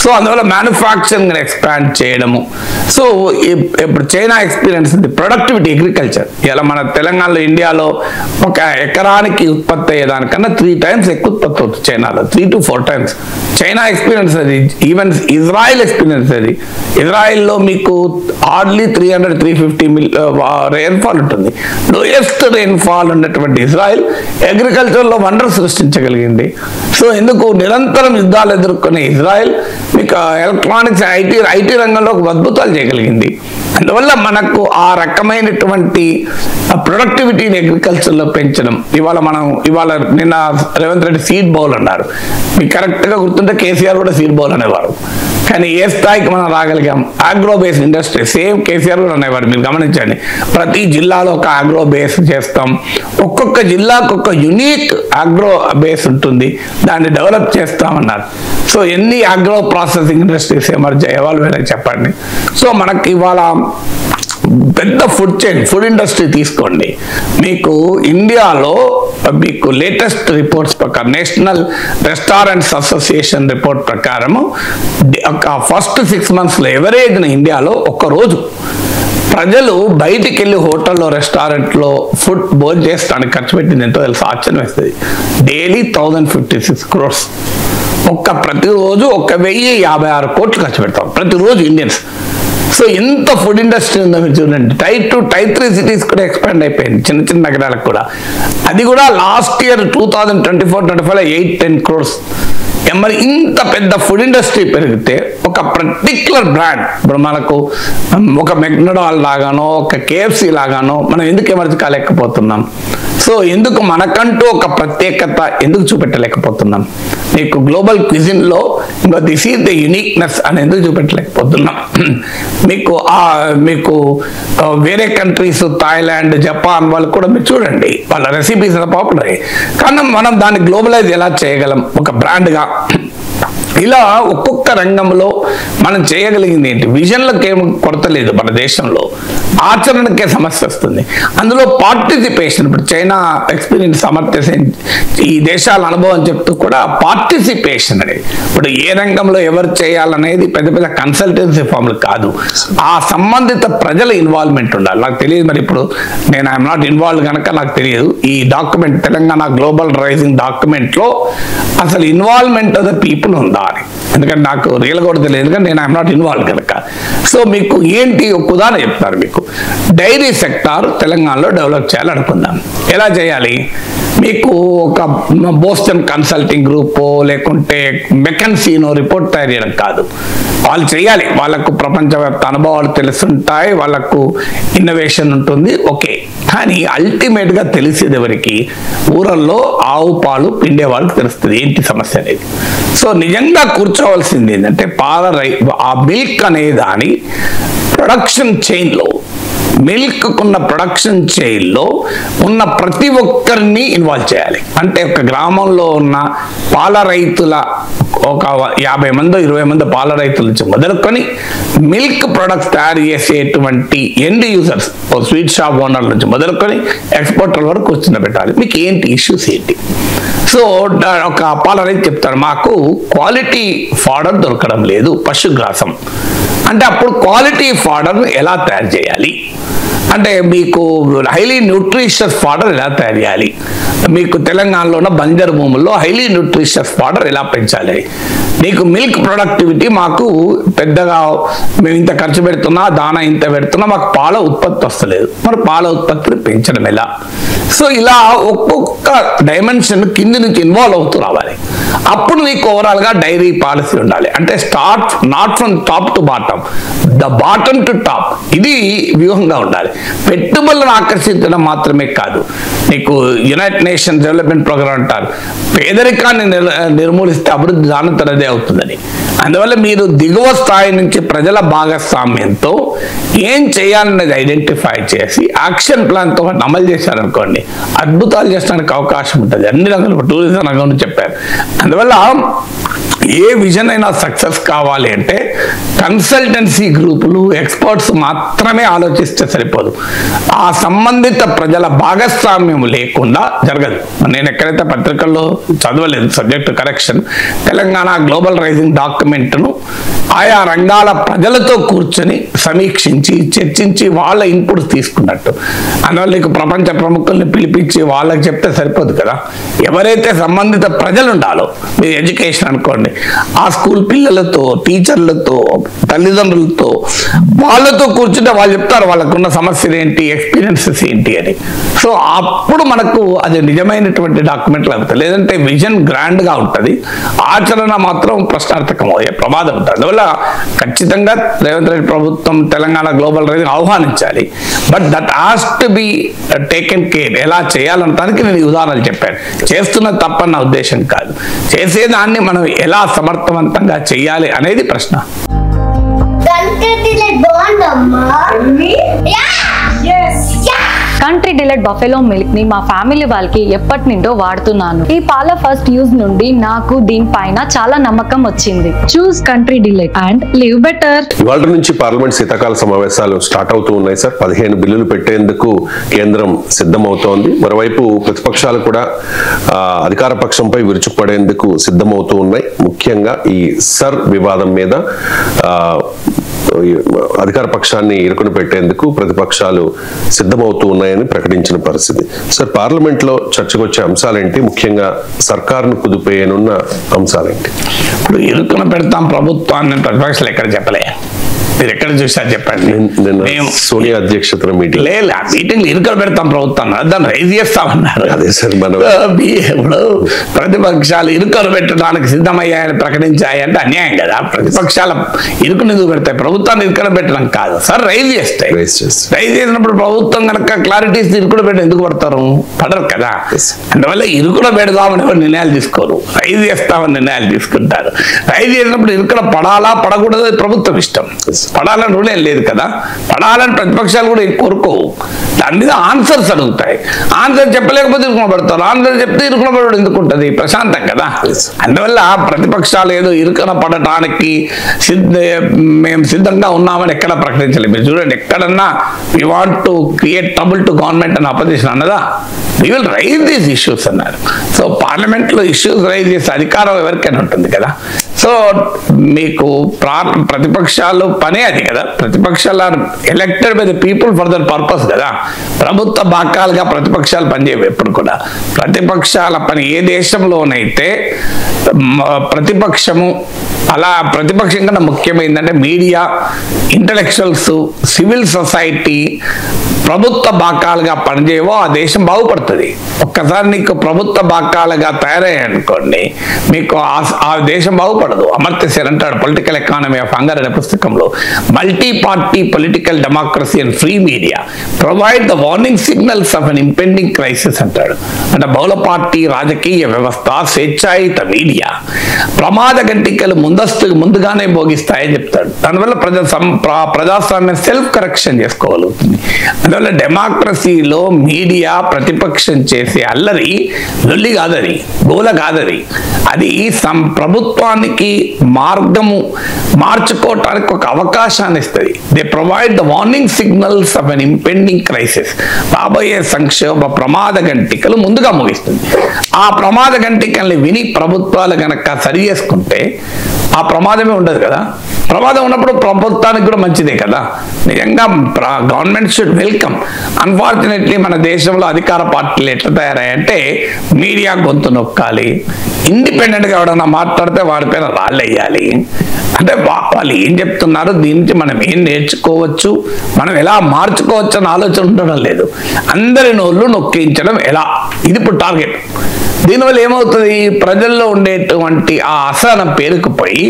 So అందువల్ల మ్యానుఫ్యాక్చరింగ్ ఎక్స్పాండ్ చేయడము. సో ఇప్పుడు చైనా ఎక్స్పీరియన్స్ ఉంది, ప్రొడక్టివిటీ, అగ్రికల్చర్. ఇలా మన తెలంగాణలో, ఇండియాలో ఒక ఎకరానికి ఉత్పత్తి అయ్యేదానికన్నా 3 times ఎక్కువ ఉత్పత్తి అవుతుంది చైనాలో, 3 to 4 times. చైనా ఎక్స్పీరియన్స్ అది. ఈవెన్ ఇజ్రాయిల్ ఎక్స్పీరియన్స్ అది. ఇజ్రాయిల్లో మీకు హార్డ్లీ 300-350 రెయిన్ఫాల్ ఉంటుంది. లోయెస్ట్ రెయిన్ఫాల్ ఉన్నటువంటి ఇజ్రాయిల్ అగ్రికల్చర్లో వండర్ సృష్టించగలిగింది. సో ఎందుకు నిరంతరం యుద్ధాలు ఎదుర్కొనే ఇజ్రాయిల్ మీకు ఎలక్ట్రానిక్స్, ఐటీ రంగంలో అద్భుతాలు చేయగలిగింది. అందువల్ల మనకు ఆ రకమైనటువంటి ప్రొడక్టివిటీని అగ్రికల్చర్లో పెంచడం. ఇవాళ నిన్న రేవంత్ రెడ్డి సీడ్ బౌల్ అన్నారు. మీకు కరెక్ట్గా గుర్తుంటే కేసీఆర్ కూడా సీడ్ బౌల్ అనేవారు. కానీ ఏ స్థాయికి మనం రాగలిగాం? Agro base industry, same KCR కూడా అనేవారు. మీరు గమనించండి, ప్రతి జిల్లాలో ఒక ఆగ్రో బేస్ చేస్తాం, ఒక్కొక్క జిల్లాకు ఒక యునిక్ ఆగ్రో బేస్ ఉంటుంది, దాన్ని డెవలప్ చేస్తామన్నారు. సో ఎన్ని ఆగ్రో ప్రాసెసింగ్ ఇండస్ట్రీస్ ఎమర్జ్ అయ్యేవాళ్ళు చెప్పండి. సో మనకి ఇవాళ పెద్ద ఫుడ్ చైన్, ఫుడ్ ఇండస్ట్రీ తీసుకోండి. మీకు ఇండియాలో మీకు లేటెస్ట్ రిపోర్ట్స్ ప్రకారం, నేషనల్ రెస్టారెంట్స్ అసోసియేషన్ రిపోర్ట్ ప్రకారము ఫస్ట్ 6 monthsలో ఎవరేజ్న ఇండియాలో ఒక్కరోజు ప్రజలు బయటికి వెళ్ళి హోటల్లో, రెస్టారెంట్లో ఫుడ్ భోజనం చేస్తానికి ఖర్చు పెట్టింది ఎంతో తెలుసు? ఆశ్చర్యం వేస్తుంది. Daily 1056 crores. ప్రతిరోజు 1056 కోట్లు ఖర్చు పెడతాం ప్రతిరోజు ఇండియన్స్. సో ఎంత ఫుడ్ ఇండస్ట్రీ ఉందో మీరు చూడండి. టైర్ 2, టైర్ 3 సిటీస్ కూడా ఎక్స్పాండ్ అయిపోయింది, చిన్న చిన్న నగరాలకు కూడా. అది కూడా లాస్ట్ ఇయర్ 2024-25లో 8-10 crores. మరి ఇంత పెద్ద ఫుడ్ ఇండస్ట్రీ పెరిగితే ఒక పర్టిక్యులర్ బ్రాండ్, ఇప్పుడు మనకు ఒక మెక్డొనాల్డ్ లాగానో, ఒక KFC లాగానో మనం ఎందుకు ఎమర్జ్ కాలేకపోతున్నాం? సో ఎందుకు మనకంటూ ఒక ప్రత్యేకత ఎందుకు చూపెట్టలేకపోతున్నాం? మీకు గ్లోబల్ క్విజిన్ లో ఇంకా దిస్ ఈజ్ ద యూనిక్నెస్ అని ఎందుకు చూపెట్టలేకపోతున్నాం? మీకు వేరే కంట్రీస్ థాయిలాండ్, జపాన్ వాళ్ళు కూడా మీరు చూడండి, వాళ్ళ రెసిపీస్ పాపులర్. కానీ మనం దాన్ని గ్లోబలైజ్ ఎలా చేయగలం ఒక బ్రాండ్గా? ఇలా ఒక్కొక్క రంగంలో మనం చేయగలిగింది ఏంటి? విజన్లకు ఏం కొరత లేదు మన దేశంలో, ఆచరణకే సమస్య వస్తుంది. అందులో పార్టిసిపేషన్, ఇప్పుడు చైనా ఎక్స్పీరియన్స్ సామర్థ్య ఈ దేశాల అనుభవం చెప్తూ కూడా పార్టిసిపేషన్ అనేది, ఇప్పుడు ఏ రంగంలో ఎవరు చేయాలనేది పెద్ద పెద్ద కన్సల్టెన్సీ ఫామ్లు కాదు, ఆ సంబంధిత ప్రజల ఇన్వాల్వ్మెంట్ ఉండాలి. నాకు తెలియదు మరి, ఇప్పుడు నేను ఐఎమ్ నాట్ ఇన్వాల్వ్ కనుక నాకు తెలియదు. ఈ డాక్యుమెంట్ తెలంగాణ గ్లోబల్ రైజింగ్ డాక్యుమెంట్లో అసలు ఇన్వాల్వ్మెంట్ ఆఫ్ ద పీపుల్ ఉందా అని, ఎందుకంటే నాకు రియల్ కూడా తెలియదు కానీ నేను ఐఎమ్ నాట్ ఇన్వాల్వ్ కనుక. సో మీకు ఏంటి ఒక ఉదాహరణ చెప్తారు. మీకు డైరీ సెక్టార్ తెలంగాణలో డెవలప్ చేయాలనుకుందాం. ఎలా చేయాలి? మీకు ఒక బోస్టన్ కన్సల్టింగ్ గ్రూపో లేకుంటే మెకన్సీనో రిపోర్ట్ తయారు చేయడం కాదు, వాళ్ళు చేయాలి. వాళ్ళకు ప్రపంచవ్యాప్త అనుభవాలు తెలుస్తుంటాయి, వాళ్ళకు ఇన్నోవేషన్ ఉంటుంది, ఓకే. కానీ అల్టిమేట్గా తెలిసేది ఎవరికి? ఊరల్లో ఆవు పాలు పిండే వాళ్ళకి తెలుస్తుంది ఏంటి సమస్య అనేది. సో నిజంగా కూర్చోవలసింది ఏంటంటే ఆ మిల్క్ అనే దాని ప్రొడక్షన్ చైన్లో, మిల్క్కున్న ప్రొడక్షన్ చైన్లో ఉన్న ప్రతి ఒక్కరిని ఇన్వాల్వ్ చేయాలి. అంటే ఒక గ్రామంలో ఉన్న పాల రైతుల ఒక 50 మంది 20 మంది పాల రైతుల నుంచి మొదలుకొని మిల్క్ ప్రొడక్ట్స్ తయారు చేసేటువంటి ఎండ్ యూజర్స్, స్వీట్ షాప్ ఓనర్ల నుంచి మొదలుకొని ఎక్స్పోర్టర్ల వరకు కూర్చుండబెట్టాలి. మీకు ఏంటి ఇష్యూస్ ఏంటి? సో ఒక పాల రైతు చెప్తారు, మాకు క్వాలిటీ ఫాడర్ దొరకడం లేదు, పశుగ్రాసం. అంటే అప్పుడు క్వాలిటీ ఫాడర్ ఎలా తయారు చేయాలి అంటే, మీకు హైలీ న్యూట్రిషియస్ ఫాడర్ ఎలా తయారు చేయాలి? మీకు తెలంగాణలో ఉన్న బంజరు భూముల్లో హైలీ న్యూట్రిషియస్ ఫాడర్ ఎలా పెంచాలి? మీకు మిల్క్ ప్రొడక్టివిటీ మాకు పెద్దగా, మేము ఇంత ఖర్చు పెడుతున్నా, దానా ఇంత పెడుతున్నా, మాకు పాల ఉత్పత్తి వస్తలేదు, మరి పాల ఉత్పత్తిని పెంచడం ఎలా? సో ఇలా ఒక్కొక్క డైమెన్షన్ కింది నుంచి ఇన్వాల్వ్ అవుతూ రావాలి. అప్పుడు మీకు ఓవరాల్గా డైరీ పాలసీ ఉండాలి. అంటే start not from top to bottom, the bottom to top, ఇది వ్యూహంగా ఉండాలి. పెట్టుబడులను ఆకర్షించడం మాత్రమే కాదు, మీకు యునైటెడ్ నేషన్స్ డెవలప్మెంట్ ప్రోగ్రామ్ అంటారు, పేదరికాన్ని నిర్మూలిస్తే అభివృద్ధి దానంతరదే అవుతుందని. అందువల్ల మీరు దిగువ స్థాయి నుంచి ప్రజల భాగస్వామ్యంతో ఏం చేయాలనేది ఐడెంటిఫై చేసి యాక్షన్ ప్లాన్తో అమలు చేశారనుకోండి, అద్భుతాలు చేసడానికి అవకాశం ఉంటుంది. అన్ని రంగాలు, టూరిజం రంగం చెప్పారు. అందువల్ల ఏ విజన్ అయినా సక్సెస్ కావాలి అంటే కన్సల్టెన్సీ గ్రూపులు, ఎక్స్పర్ట్స్ మాత్రమే ఆలోచిస్తే సరిపోదు, ఆ సంబంధిత ప్రజల భాగస్వామ్యం లేకుండా జరగదు. నేను ఎక్కడైతే పత్రికల్లో చదవలేదు, subject correction, Telangana global rising డాక్యుమెంట్ను ఆయా రంగాల ప్రజలతో కూర్చొని సమీక్షించి చర్చించి వాళ్ళ ఇన్పుట్స్ తీసుకున్నట్టు. అందువల్ల నీకు ప్రపంచ ప్రముఖుల్ని పిలిపించి వాళ్ళకి చెప్తే సరిపోదు కదా. ఎవరైతే సంబంధిత ప్రజలు ఉండాలో, మీరు ఎడ్యుకేషన్ అనుకోండి, ఆ స్కూల్ పిల్లలతో, టీచర్లతో, తల్లిదండ్రులతో, వాళ్ళతో కూర్చుంటే వాళ్ళు చెప్తారు వాళ్ళకున్న సమస్యలు ఏంటి, ఎక్స్పీరియన్సెస్ ఏంటి అని. సో అప్పుడు మనకు అది నిజమైనటువంటి డాక్యుమెంట్ అవుతుంది. లేదంటే విజన్ గ్రాండ్గా ఉంటుంది, ఆచరణ మాత్రం ప్రశ్నార్థకం అయ్యే ప్రమాదం ఉంటుంది. అందువల్ల ఖచ్చితంగా రేవంత్ రెడ్డి ప్రభుత్వం తెలంగాణ గ్లోబల్ రైజింగ్ ఆహ్వానించాలి. But that has to be taken care. ఎలా చేయాలనడానికి నేను ఈ ఉదాహరణలు చెప్పాను. చేస్తున్న తప్పన్న ఉద్దేశం కాదు, చేసేదాన్ని మనం ఎలా సమర్థవంతంగా చేయాలి అనేది ప్రశ్న. కంట్రీ డిలైట్ బఫెలో మిల్క్ ని మా ఫ్యామిలీ వాళ్ళకి ఎప్పటి నుండో వాడుతున్నాను. ఈ పాల ఫస్ట్ యూజ్ నుండి నాకు దీనిపైన చాలా నమ్మకం వచ్చింది. Choose country delight and live better. ఇవాళ నుంచి పార్లమెంట్ శీతాకాల సమావేశాలు స్టార్ట్ అవుతూ ఉన్నాయి సార్. 15 బిల్లులు పెట్టేందుకు కేంద్రం సిద్ధమవుతోంది. మరోవైపు ప్రతిపక్షాలు కూడా అధికార పక్షంపై విరుచుకుపడేందుకు సిద్ధమవుతూ ఉన్నాయి. ముఖ్యంగా ఈ సర్ వివాదం మీద అధికార పక్షాన్ని ఇరుకుని పెట్టేందుకు ప్రతిపక్షాలు సిద్ధమవుతూ ఉన్నాయని ప్రకటించిన పరిస్థితి. సార్, పార్లమెంట్ లో చర్చకు వచ్చే అంశాలేంటి? ముఖ్యంగా సర్కారును కుదిపోయేనున్న అంశాలేంటి? ఇప్పుడు ఇరుకున పెడతాం ప్రభుత్వాన్ని ప్రతిపక్షాలు ఎక్కడ చెప్పలే. మీరు ఎక్కడ చూసారు చెప్పండి. మేము సోనియా అధ్యక్షతన మీటింగ్ లేదు, ఆ మీటింగ్ ఇరుకలు పెడతాం ప్రభుత్వం, దాన్ని రైజ్ చేస్తామన్నారు. అదే సార్, మనం ఇప్పుడు ప్రతిపక్షాలు ఇరుకలు పెట్టడానికి సిద్ధమయ్యాయని ప్రకటించాయంటే అన్యాయం కదా. ప్రతిపక్షాల ఇరుకుని ఎందుకు పెడతాయి? ప్రభుత్వాన్ని ఇరుకలు పెట్టడం కాదు సార్, రైజ్ చేస్తాయి. రైజ్ చేసినప్పుడు ప్రభుత్వం కనుక క్లారిటీస్ ఇరుకులు పెట్టి ఎందుకు పడతారు? పడరు కదా. అందువల్ల ఇరుకులు పెడదామని ఎవరు నిర్ణయాలు తీసుకోరు, రైజ్ చేస్తామని నిర్ణయాలు తీసుకుంటారు. రైజ్ చేసినప్పుడు ఇరుకులు పడాలా పడకూడదు ప్రభుత్వం ఇష్టం. పడాలని రూల్ ఏం లేదు కదా. పడాలని ప్రతిపక్షాలు కూడా కోరుకోవు. దాని మీద ఆన్సర్స్ అడుగుతాయి. ఆన్సర్ చెప్పలేకపోతే ఇరుకున పడతారు, ఆన్సర్ చెప్తే ఇరుకున పడడం ఎందుకు ఉంటుంది? ప్రశాంతం కదా. అందువల్ల ప్రతిపక్షాలు ఏదో ఇరుకున పడటానికి మేము సిద్ధంగా ఉన్నామని ఎక్కడ ప్రకటించలేదు. మీరు చూడండి, ఎక్కడన్నా we want to create trouble to government అని అపోజిషన్ అన్నదా? We will raise these issues అన్నారు. సో పార్లమెంట్ లో ఇష్యూస్ రైజ్ చేసే అధికారం ఎవరికైనా ఉంటుంది కదా. సో మీకు ప్రతిపక్షాలు పనే అది కదా. ప్రతిపక్షాలు are elected by the people for their purpose కదా. ప్రభుత్వ బాకాలుగా ప్రతిపక్షాలు పనిచేయవు ఎప్పుడు కూడా. ప్రతిపక్షాల పని ఏ దేశంలోనైతే ప్రతిపక్షము, అలా ప్రతిపక్షం కన్నా ముఖ్యమైందంటే మీడియా, ఇంటలెక్చువల్స్, సివిల్ సొసైటీ ప్రభుత్వ బాకాలుగా పనిచేయవో ఆ దేశం బాగుపడుతుంది. ఒక్కసారి నీకు ప్రభుత్వ బాకాలుగా తయారయ్యాయనుకోండి, మీకు ఆ దేశం బాగుపడదు. అమర్త్య సేన్ అంటాడు పొలిటికల్ ఎకానమీ ఆఫ్ హంగర్ అనే పుస్తకంలో, multi party political democracy and free media provide the warning signals of an impending crisis అంటాడు. అంటే బహుళ పార్టీ రాజకీయ వ్యవస్థ, స్వేచ్ఛాయుత మీడియా ప్రమాద గంటికలు ముందుగానే భోగిస్తాయని చెప్తాడు. దానివల్ల ప్రజాస్వామ్యం సెల్ఫ్ కరెక్షన్ చేసుకోగలుగుతుంది. అందువల్ల డెమోక్రసీలో మీడియా ప్రతిపక్షం చేసే అల్లరి లొల్లి కాదది, గోల కాదది. అది ప్రభుత్వానికి మార్గము మార్చుకోవటానికి ఒక అవకాశాన్ని ఇస్తుంది. They provide the warning signals of an impending crisis. రాబోయే సంక్షోభ ప్రమాద గంటికలు ముందుగా ముగిస్తుంది. ఆ ప్రమాద గంటికల్ని విని ప్రభుత్వాలు గనక సరి చేసుకుంటే ఆ ప్రమాదమే ఉండదు కదా. ప్రమాదం ఉన్నప్పుడు ప్రభుత్వానికి కూడా మంచిదే కదా. నిజంగా గవర్నమెంట్ షుడ్ వెల్కమ్. అన్ఫార్చునేట్లీ మన దేశంలో అధికార పార్టీలు ఎట్లా తయారయ్యాయంటే మీడియా గొంతు నొక్కాలి, ఇండిపెండెంట్గా ఎవడన్నా మాట్లాడితే వాడి పైన రాళ్ళు వేయాలి. అంటే వాళ్ళు ఏం చెప్తున్నారు, దీని నుంచి మనం ఏం నేర్చుకోవచ్చు, మనం ఎలా మార్చుకోవచ్చు అని ఆలోచన ఉండడం లేదు. అందరి నోళ్ళు నొక్కించడం ఎలా, ఇది ఇప్పుడు టార్గెట్. దీనివల్ల ఏమవుతుంది, ప్రజల్లో ఉండేటువంటి ఆ అసహనం పేరుకుపోయి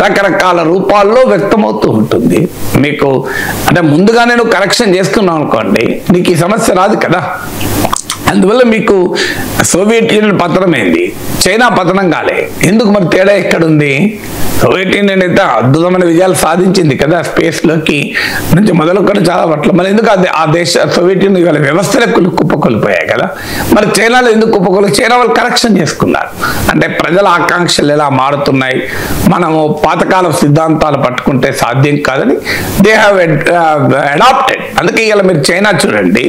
రకరకాల రూపాల్లో వ్యక్తమవుతూ ఉంటుంది. మీకు అంటే ముందుగానే నువ్వు కరెక్షన్ చేసుకున్నావు అనుకోండి, నీకు ఈ సమస్య రాదు కదా. అందువల్ల మీకు సోవియట్ యూనియన్ పతనమైంది, చైనా పతనం కాలే. ఎందుకు మరి తేడా ఎక్కడుంది? సోవియట్ యూనియన్ అయితే అద్భుతమైన విజయాలు సాధించింది కదా, స్పేస్లోకి నుంచి మొదలుకొని చాలా పట్ల. మరి ఎందుకు ఆ దేశ సోవియట్ యూనియన్ ఇవాళ వ్యవస్థలకు కుప్పకొలిపోయాయి కదా. మరి చైనాలో ఎందుకు కుప్పకొలి? చైనా వాళ్ళు కరెక్షన్ చేసుకున్నారు. అంటే ప్రజల ఆకాంక్షలు ఎలా మారుతున్నాయి, మనము పాతకాల సిద్ధాంతాలు పట్టుకుంటే సాధ్యం కాదని దే హ్యావ్ అడాప్టెడ్. అందుకే ఇవాళ మీరు చైనా చూడండి,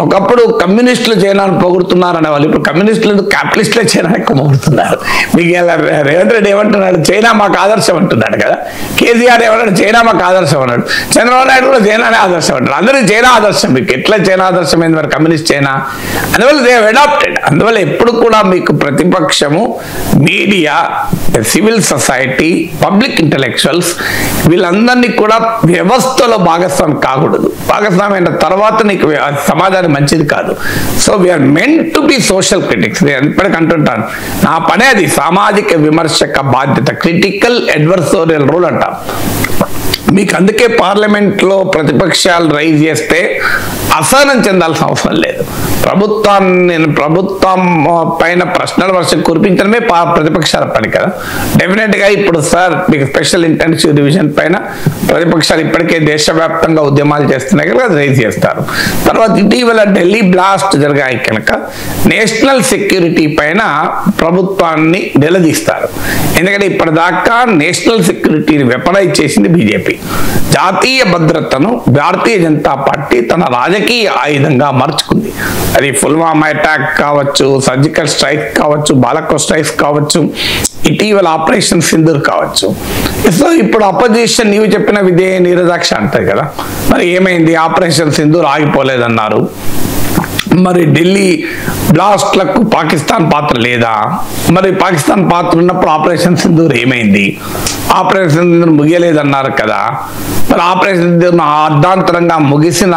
ఒకప్పుడు కమ్యూనిస్టులు చైనాను పొగుడుతున్నారు అనేవాళ్ళు, ఇప్పుడు కమ్యూనిస్టులు క్యాపిటలిస్టులే చైనా ఎక్కువ పొగుడుతున్నారు. మీకు ఇలా రేవంత్ రెడ్డి ఏమంటున్నాడు, చైనా మాకు ఆదర్శం అంటున్నాడు కదా. కేసీఆర్ ఏమన్నాడు, చైనా మాకు ఆదర్శం అన్నాడు. చంద్రబాబు నాయుడు కూడా చైనానే ఆదర్శం అంటారు. అందరికీ చైనా ఆదర్శం. మీకు ఎట్లా చైనా ఆదర్శమైంది మరి కమ్యూనిస్ట్ చైనా? అందువల్ల దే హావ్ అడాప్టెడ్. అందువల్ల ఎప్పుడు కూడా మీకు ప్రతిపక్షము, media, civil society, public intellectuals వీళ్ళందరినీ కూడా వ్యవస్థలో భాగస్వామి కాకూడదు. భాగస్వామి అయిన తర్వాత నీకు సమాజానికి మంచిది కాదు. So we are meant to be social critics. నేను ఇప్పటికీ అంటుంటాను, నా పనే అది, సామాజిక విమర్శక బాధ్యత, క్రిటికల్ అడ్వర్సోరియల్ రోల్ అంటాం. మీకు అందుకే పార్లమెంట్లో ప్రతిపక్షాలు రైజ్ చేస్తే అసహనం చెందాల్సిన అవసరం లేదు. ప్రభుత్వం పైన ప్రశ్నల వర్షం కురిపించడమే ప్రతిపక్షాల పని కదా. డెఫినెట్గా ఇప్పుడు సార్ మీకు స్పెషల్ ఇంటెన్సివ్ డివిజన్ పైన ప్రతిపక్షాలు ఇప్పటికే దేశవ్యాప్తంగా ఉద్యమాలు చేస్తున్నాయి కదా, అది రైజ్ చేస్తారు. తర్వాత ఇటీవల ఢిల్లీ బ్లాస్ట్ జరిగాయి కనుక నేషనల్ సెక్యూరిటీ పైన ప్రభుత్వాన్ని నిలదీస్తారు. ఎందుకంటే ఇప్పటిదాకా నేషనల్ సెక్యూరిటీని వెపనైజ్ చేసింది బీజేపీ. జాతీయ భద్రతను భారతీయ జనతా పార్టీ తన రాజకీయ ఆయుధంగా మార్చుకుంది. అది పుల్వామా అటాక్ కావచ్చు, సర్జికల్ స్ట్రైక్ కావచ్చు, బాలకోట్ స్ట్రైక్స్ కావచ్చు, ఇటీవల ఆపరేషన్ సింధూర్ కావచ్చు. సో ఇప్పుడు అపోజిషన్ నీవు చెప్పిన విధే నీరజాక్ష అంటారు కదా, మరి ఏమైంది? ఆపరేషన్ సింధూర్ ఆగిపోలేదన్నారు. మరి ఢిల్లీ బ్లాస్ట్లకు పాకిస్తాన్ పాత్ర లేదా? మరి పాకిస్తాన్ పాత్ర ఉన్నప్పుడు ఆపరేషన్ సింధూర్ ఏమైంది? ఆపరేషన్ సింధూర్ ముగియలేదన్నారు కదా, మరి ఆపరేషన్ సింధూర్ అర్ధాంతరంగా ముగిసిన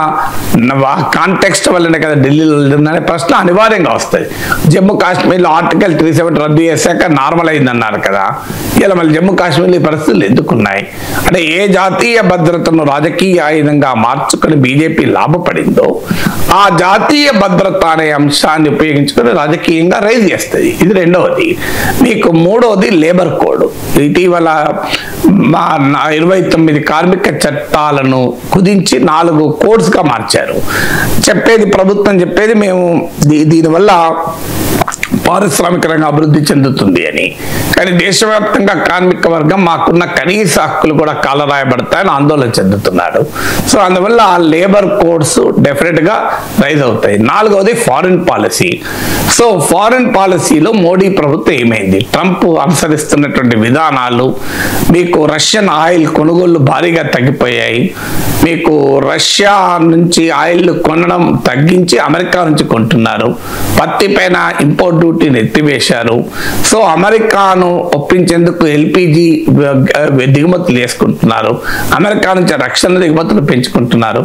కాంటెక్స్ట్ వల్లనే కదా ఢిల్లీలో అనే ప్రశ్న అనివార్యంగా వస్తుంది. జమ్మూ కాశ్మీర్లో ఆర్టికల్ 370 రద్దు చేశాక నార్మల్ అయిందన్నారు కదా, ఇలా మళ్ళీ జమ్మూ కాశ్మీర్లో ఈ పరిస్థితులు ఎందుకున్నాయి అంటే ఏ జాతీయ భద్రతను రాజకీయ ఆయుధంగా మార్చుకొని బీజేపీ లాభపడిందో ఆ జాతీయ భద్రత అనే అంశాన్ని ఉపయోగించుకొని రాజకీయంగా రైజ్ చేస్తుంది. ఇది రెండవది. మీకు మూడవది లేబర్ కోడ్. ఇటీవల 29 కార్మిక చట్టాలను కుదించి 4 కోడ్స్గా మార్చారు. ప్రభుత్వం చెప్పేది మేము దీనివల్ల పారిశ్రామిక రంగం అభివృద్ధి చెందుతుంది అని. కానీ దేశవ్యాప్తంగా కార్మిక వర్గం మాకున్న కనీస హక్కులు కూడా కాలరాయబడతాయని ఆందోళన చెందుతున్నారు. సో అందువల్ల ఆ లేబర్ కోడ్స్ డెఫినెట్ గా రైజ్ అవుతాయి. 4వది ఫారిన్ పాలసీ. సో ఫారిన్ పాలసీలో మోడీ ప్రభుత్వం ఏమైంది? ట్రంప్ అనుసరిస్తున్నటువంటి విధానాలు, మీకు రష్యన్ ఆయిల్ కొనుగోళ్లు భారీగా తగ్గిపోయాయి. మీకు రష్యా నుంచి ఆయిల్ కొనడం తగ్గించి అమెరికా నుంచి కొంటున్నారు. పత్తి పైన ఇంపోర్ట్ డ్యూటీని ఎత్తివేశారు. సో అమెరికాను ఒప్పించేందుకు ఎల్పిజి దిగుమతులు వేసుకుంటున్నారు. అమెరికా నుంచి రక్షణ దిగుమతులు పెంచుకుంటున్నారు.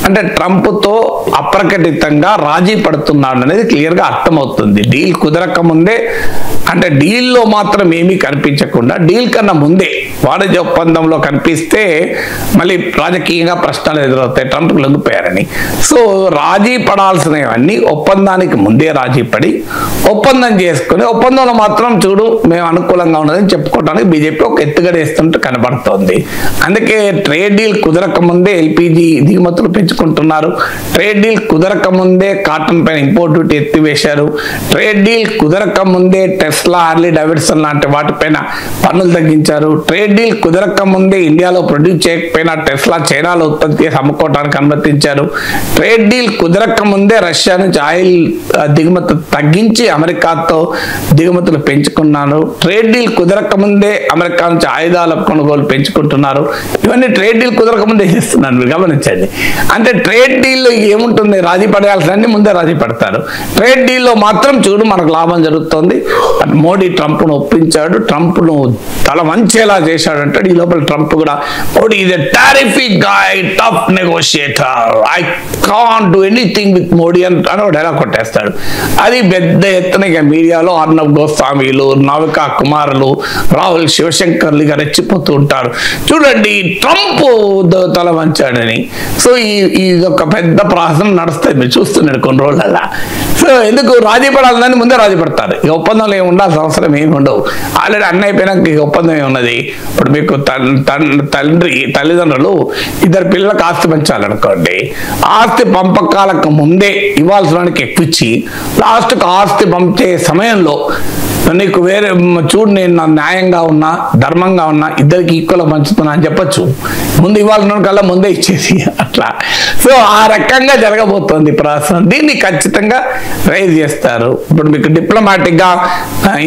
అంటే ట్రంప్తో అప్రకటితంగా రాజీ పడుతున్నాడు అనేది క్లియర్గా అర్థమవుతుంది. డీల్ కుదరక ముందే, అంటే డీల్లో మాత్రం ఏమీ కనిపించకుండా డీల్ కన్నా ముందే వాణిజ్య ఒప్పందంలో కనిపిస్తే మళ్ళీ రాజకీయంగా ప్రశ్నలు ఎదురవుతాయి, ట్రంప్ లొంగిపోయారని. సో రాజీ పడాల్సినవన్నీ ఒప్పందానికి ముందే రాజీ పడి ఒప్పందం చేసుకుని ఒప్పందంలో మాత్రం చూడు మేము అనుకూలంగా ఉన్నదని చెప్పుకోవడానికి బీజేపీ ఒక ఎత్తుగడేస్తుంటూ కనబడుతోంది. అందుకే ట్రేడ్ డీల్ కుదరక ముందే ఎల్పిజి దిగుమతులు పెంచుకుంటున్నారు. ట్రేడ్ డీల్ కుదరక ముందే కాటన్ పైన ఇంపోర్ట్ డ్యూటీ ఎత్తివేశారు. ట్రేడ్ డీల్ కుదరక ముందే టెస్లా, హార్లీ డేవిడ్సన్ లాంటి వాటిపైన పన్నులు తగ్గించారు. ట్రేడ్ డీల్ కుదరక ముందే ఇండియాలో ప్రొడ్యూస్ చేయకపోయినా టెస్లా చైనాలో ఉత్పత్తి చేసి అమ్ముకోవడానికి అనుమతించారు. ట్రేడ్ డీల్ కుదరక ముందే రష్యా నుంచి ఆయిల్ దిగుమతులు తగ్గించి అమెరికాతో దిగుమతులు పెంచుకున్నారు. ట్రేడ్ డీల్ కుదరక ముందే అమెరికా నుంచి ఆయుధాల కొనుగోలు పెంచుకుంటున్నారు. ఇవన్నీ ట్రేడ్ డీల్ కుదరక ముందే చేస్తున్నారు, మీరు గమనించండి. అంటే ట్రేడ్ డీల్లో ఏముంటుంది? రాజీ పడాల్సిన ముందే రాజీ పడతారు. ట్రేడ్ డీల్లో మాత్రం చూడు మనకు లాభం జరుగుతుంది. మోడీ ట్రంప్ను ఒప్పించాడు, ట్రంప్ను తల వంచేలా చేశాడు అంటాడు. ఈ లోపల ట్రంప్ కూడా Modi is a terrific guy, tough negotiator, I can't do anything with Modi అని డైలాగ్ కొట్టేస్తాడు. అది పెద్ద ఎత్తున ఇక మీడియాలో అర్నబ్ గోస్వామిలు, నవికా కుమారులు, రాహుల్ శివశంకర్లు ఇక రెచ్చిపోతూ ఉంటారు, చూడండి ట్రంప్ తల వంచాడని. సో ఇది ఒక పెద్ద ప్రాసెస్ నడుస్తుంది, మీరు చూస్తున్నారు కొన్ని రోజులల్లా. సో ఎందుకు రాజీ పడాలని ముందే రాజీ పడతారు. ఇక ఒప్పందంలో ఏమి ఉండాల్సిన అవసరం ఏమి ఉండవు. ఆల్రెడీ అన్నీ అయిపోయినాక ఇక ఒప్పందం ఏమున్నది? ఇప్పుడు మీకు తల్లిదండ్రులు 2 పిల్లలకు ఆస్తి పంచాలనుకోండి, ఆస్తి పంపకాలకు ముందే ఇవ్వాల్సిన వానికి ఎక్కువ ఇచ్చి లాస్ట్కు ఆస్తి పంపే సమయంలో నీకు వేరే చూడు నేను న్యాయంగా ఉన్నా ధర్మంగా ఉన్నా ఇద్దరికి ఈక్వల్గా పంచుతున్నా అని చెప్పచ్చు. ముందు ఇవ్వాల్సిన కల్లా ముందే ఇచ్చేసి అట్లా. సో ఆ రకంగా జరగబోతోంది ప్రాసెస్. దీన్ని ఖచ్చితంగా రైజ్ చేస్తారు. ఇప్పుడు మీకు డిప్లొమాటిక్గా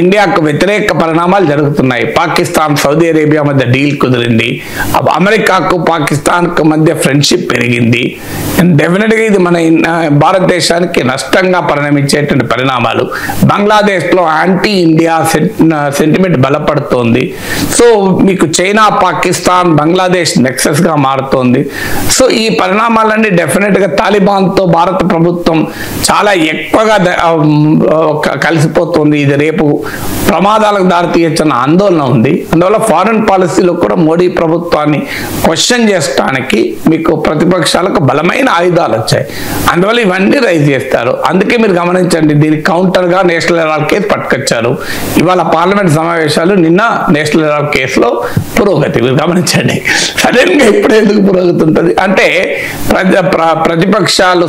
ఇండియాకు వ్యతిరేక పరిణామాలు జరుగుతున్నాయి. పాకిస్తాన్, సౌదీ అరేబియా మధ్య డీల్ కుదిరింది. అమెరికాకు పాకిస్తాన్కు మధ్య ఫ్రెండ్షిప్ పెరిగింది. డెఫినెట్గా ఇది మన భారతదేశానికి నష్టంగా పరిణమించేటువంటి పరిణామాలు. బంగ్లాదేశ్లో యాంటీ ఇండియా సెంటిమెంట్ బలపడుతోంది. సో మీకు చైనా, పాకిస్తాన్, బంగ్లాదేశ్ నెక్సెస్ గా మారుతోంది. సో ఈ పరిణామాలన్నీ డెఫినెట్ గా తాలిబాన్తో భారత ప్రభుత్వం చాలా ఎక్కువగా కలిసిపోతుంది. ఇది రేపు ప్రమాదాలకు దారితీయచ్చన్న ఆందోళన ఉంది. అందువల్ల ఫారిన్ పాలసీలో కూడా మోడీ ప్రభుత్వాన్ని క్వశ్చన్ చేయడానికి మీకు ప్రతిపక్షాలకు బలమైన ఆయుధాలు వచ్చాయి. అందువల్ల ఇవన్నీ రైజ్ చేస్తారు. అందుకే మీరు గమనించండి, దీనికి కౌంటర్ గా నేషనల్ హెరాల్డ్ కేసు పట్టుకొచ్చారు. ఇవాళ పార్లమెంట్ సమావేశాలు, నిన్న నేషనల్ హెరాల్డ్ కేసులో పురోగతి మీరు గమనించండి. సడన్ గా ఇప్పుడు ఎందుకు పురోగతి ఉంటుంది అంటే ప్రతిపక్షాలు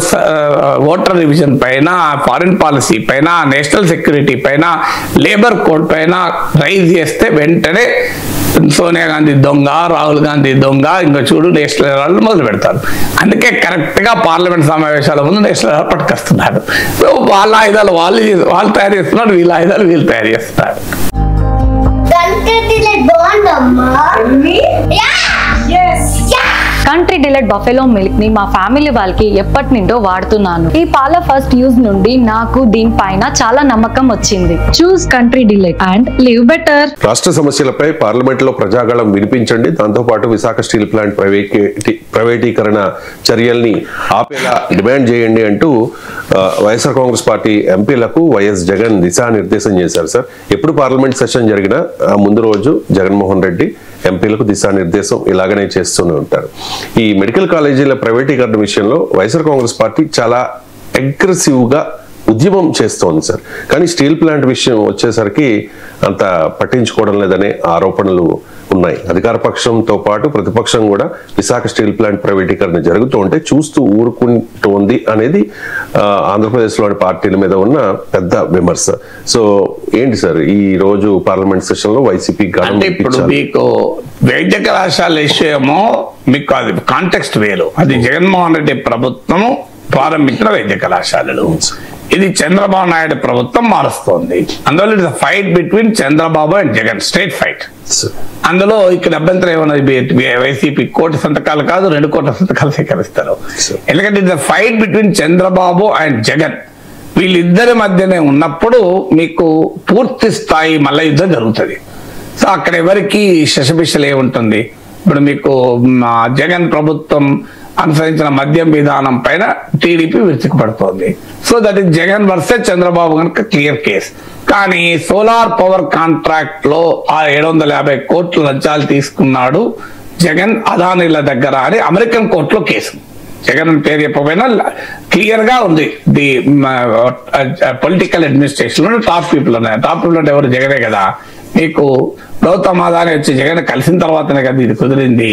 ఓటర్ రివిజన్ పైన, ఫారిన్ పాలసీ పైన, నేషనల్ సెక్యూరిటీ పైన, లేబర్ కోడ్ పైన రైజ్ చేస్తే వెంటనే సోనియా గాంధీ దొంగ, రాహుల్ గాంధీ దొంగ, ఇంకా చూడు నేషనల్ హెరాల్డ్ మొదలు పెడతారు. అందుకే కరెక్ట్ గా పార్లమెంట్ సమావేశాల ముందు నేషనల్ హెరాల్డ్ పట్టుకొస్తున్నారు. వాళ్ళ ఆయుధాలు వాళ్ళు తయారు చేస్తున్నారు, వీళ్ళ ఆయుధాలు వీళ్ళు తయారు చేస్తున్నారు. కంట్రీ డిలైట్ బఫెలో మిల్క్ ని మా ఫ్యామిలీ వాళ్ళకి ఎప్పటి నుండో వాడుతున్నాను. ఈ పాల ఫస్ట్ యూజ్ నుండి నాకు దీనిపైన చాలా నమ్మకం వచ్చింది. Choose country delight and live better. రాష్ట్ర సమస్యలపై పార్లమెంట్ లో ప్రజాగళం వినిపించండి. దాంతో పాటు విశాఖ స్టీల్ ప్లాంట్ ప్రైవేటీకరణ చర్యల్ని ఆపేలా డిమాండ్ చేయండి అంటూ వైఎస్ఆర్ కాంగ్రెస్ పార్టీ ఎంపీలకు వైఎస్ జగన్ దిశానిర్దేశం చేశారు. సార్, ఎప్పుడు పార్లమెంట్ సెషన్ జరిగినా ముందు రోజు జగన్మోహన్ రెడ్డి ఎంపీలకు దిశానిర్దేశం ఇలాగనే చేస్తూనే ఉంటారు. ఈ మెడికల్ కాలేజీల ప్రైవేటీకరణ విషయంలో వైఎస్ఆర్ కాంగ్రెస్ పార్టీ చాలా అగ్రెసివ్ గా ఉద్యమం చేస్తోంది సార్. కానీ స్టీల్ ప్లాంట్ విషయం వచ్చేసరికి అంత పట్టించుకోవడం లేదనే ఆరోపణలు ఉన్నాయి. అధికార పక్షంతో పాటు ప్రతిపక్షం కూడా విశాఖ స్టీల్ ప్లాంట్ ప్రైవేటీకరణ జరుగుతూ ఉంటే చూస్తూ ఊరుకుంటోంది అనేది ఆంధ్రప్రదేశ్లోని పార్టీల మీద ఉన్న పెద్ద విమర్శ. సో ఏంటి సార్ ఈ రోజు పార్లమెంట్ సెషన్ లో వైసీపీ ఇప్పుడు మీకు వైద్య కళాశాల విషయమో మీకు అది కాంటెక్స్ట్ వేరు. అది జగన్మోహన్ రెడ్డి ప్రభుత్వము ప్రారంభించిన వైద్య కళాశాలలు. ఇది చంద్రబాబు నాయుడు ప్రభుత్వం మారుస్తోంది. అందువల్ల it's fight between Chandrababu and Jagan, straight fight. అందులో ఇక్కడ అభ్యంతరం ఏమన్నది, వైసీపీ 1 కోటి సంతకాలు కాదు 2 కోట్ల సంతకాలు సేకరిస్తారు. ఎందుకంటే it's fight between Chandrababu and Jagan. వీళ్ళిద్దరి మధ్యనే ఉన్నప్పుడు మీకు పూర్తి స్థాయి మల్ల యుద్ధం జరుగుతుంది. సో అక్కడ ఎవరికి శశపిశలు ఏముంటుంది. ఇప్పుడు మీకు జగన్ ప్రభుత్వం అనుసరించిన మద్యం విధానం పైన టీడీపీ విరుచుకుపడుతోంది. So that is Jagan versus Chandrababu కనుక క్లియర్ కేస్. కానీ సోలార్ పవర్ కాంట్రాక్ట్ లో ఆ 750 కోట్ల లంచాలు తీసుకున్నాడు జగన్ అదానీల దగ్గర అని అమెరికన్ కోర్టులో కేసు. జగన్ పేరు చెప్పకపోయినా క్లియర్ గా ఉంది. ది పొలిటికల్ అడ్మినిస్ట్రేషన్ లో టాప్ పీపుల్ ఉన్నాయి. టాప్ పీపుల్ అంటే ఎవరు? జగనే కదా. మీకు గౌతమ్ అదానీ వచ్చి జగన్ కలిసిన తర్వాతనే కదా ఇది కుదిరింది.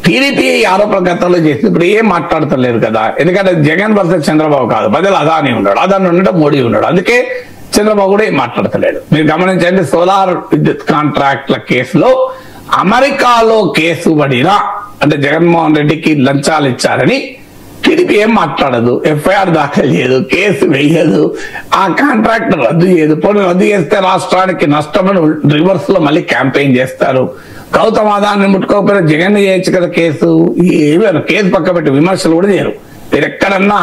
టీడీపీ ఆరోపణ గతంలో చేసి ఇప్పుడు ఏం మాట్లాడతలేరు కదా. ఎందుకంటే జగన్ వర్సెస్ చంద్రబాబు కాదు, బదులు అదానీ ఉన్నాడు, అదానీ ఉన్నాడు, మోడీ ఉన్నాడు. అందుకే చంద్రబాబు కూడా ఏం మాట్లాడతలేడు. మీరు గమనించండి, సోలార్ విద్యుత్ కాంట్రాక్ట్ల కేసులో అమెరికాలో కేసు పడినా అంటే జగన్మోహన్ రెడ్డికి లంచాలు ఇచ్చారని టీడీపీ ఏం మాట్లాడదు, ఎఫ్ఐఆర్ దాఖలు చేయదు, కేసు వేయదు, ఆ కాంట్రాక్ట్ రద్దు చేయదు. పోనీ రద్దు చేస్తే రాష్ట్రానికి నష్టమని రివర్స్ లో మళ్ళీ క్యాంపెయిన్ చేస్తారు. గౌతమ్ అదాన్ని ముట్టుకోకపోయినా జగన్ చేయొచ్చు కదా కేసు. ఏమీ కేసు పక్క పెట్టి విమర్శలు కూడా చేయరు. మీరు ఎక్కడన్నా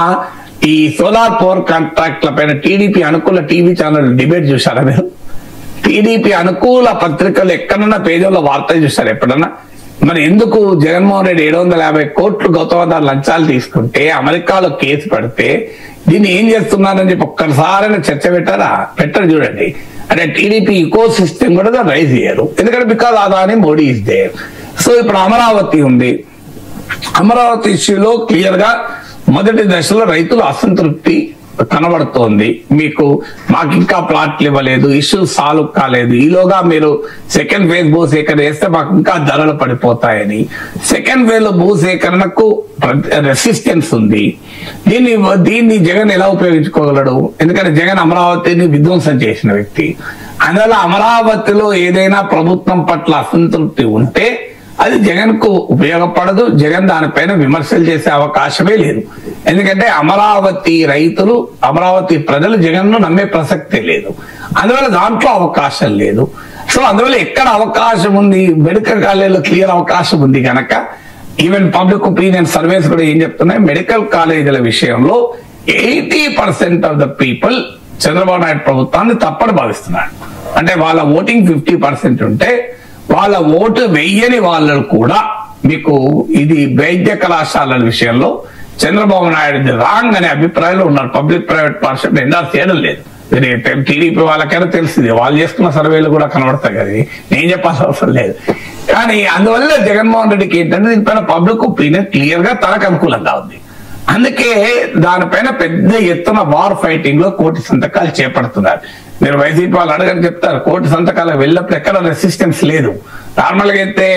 ఈ సోలార్ పవర్ కాంట్రాక్ట్ల పైన టీడీపీ అనుకూల టీవీ ఛానల్ డిబేట్ చూసారా మీరు? టీడీపీ అనుకూల పత్రికలు ఎక్కడన్నా పేజీలో వార్త చూసారు ఎప్పుడన్నా? మరి ఎందుకు జగన్మోహన్ రెడ్డి 750 కోట్లు గౌతమ్ అదాని లంచాలు తీసుకుంటే అమెరికాలో కేసు పడితే దీన్ని ఏం చేస్తున్నారని చెప్పి ఒక్కసారైనా చర్చ పెట్టరు చూడండి. అంటే టీడీపీ ఈకో సిస్టమ్ కూడా రైజ్ చేయరు. ఎందుకంటే because Adani Modi is there. So ఇప్పుడు అమరావతి ఉంది. అమరావతి ఇష్యూలో క్లియర్ గా మొదటి దశలో రైతుల అసంతృప్తి కనబడుతోంది. మీకు మాకు ఇంకా ప్లాట్లు ఇవ్వలేదు, ఇష్యూ సాల్వ్ కాలేదు, ఈలోగా మీరు సెకండ్ ఫేజ్ భూసేకరణ చేస్తే మాకు ఇంకా ధరలు పడిపోతాయని. సెకండ్ ఫేజ్ లో భూసేకరణకు రెసిస్టెన్స్ ఉంది. దీన్ని జగన్ ఎలా ఉపయోగించుకోగలడు? ఎందుకంటే జగన్ అమరావతిని విధ్వంసం చేసిన వ్యక్తి. అందువల్ల అమరావతిలో ఏదైనా ప్రభుత్వం పట్ల అసంతృప్తి ఉంటే అది జగన్ కు ఉపయోగపడదు. జగన్ దానిపైన విమర్శలు చేసే అవకాశమే లేదు. ఎందుకంటే అమరావతి రైతులు, అమరావతి ప్రజలు జగన్ ను నమ్మే ప్రసక్తే లేదు. అందువల్ల దాంట్లో అవకాశం లేదు. సో అందువల్ల ఎక్కడ అవకాశం ఉంది? మెడికల్ కాలేజీలో క్లియర్ అవకాశం ఉంది కనుక ఈవెన్ పబ్లిక్ ఒపీనియన్ సర్వేస్ కూడా ఏం చెప్తున్నాయి, మెడికల్ కాలేజీల విషయంలో 80% of the people Chandrababu Naidu ప్రభుత్వాన్ని తప్పని భావిస్తున్నాడు. అంటే వాళ్ళ ఓటింగ్ 50% ఉంటే వాళ్ళ ఓటు వెయ్యని వాళ్ళు కూడా మీకు ఇది వైద్య కళాశాలల విషయంలో చంద్రబాబు నాయుడు రాంగ్ అనే అభిప్రాయంలో ఉన్నారు. పబ్లిక్ ప్రైవేట్ పార్ట్నర్షిప్ ఎండార్స్ చేయడం లేదు. టీడీపీ వాళ్ళకైనా తెలిసింది, వాళ్ళు చేసుకున్న సర్వేలు కూడా కనబడతాయి కదా, నేను చెప్పాల్సిన అవసరం లేదు. కానీ అందువల్ల జగన్మోహన్ రెడ్డికి ఏంటంటే దీనిపైన పబ్లిక్ ఒపీనియన్ క్లియర్ గా తనకు అనుకూలంగా ఉంది. అందుకే దానిపైన పెద్ద ఎత్తున వార్ ఫైటింగ్ లో 1 కోటి సంతకాలు చేపడుతున్నారు. మీరు వైసీపీ వాళ్ళు అడగని చెప్తారు, 1 కోటి సంతకాలకు వెళ్ళినప్పుడు ఎక్కడ రెసిస్టెన్స్ లేదు. నార్మల్ గా అయితే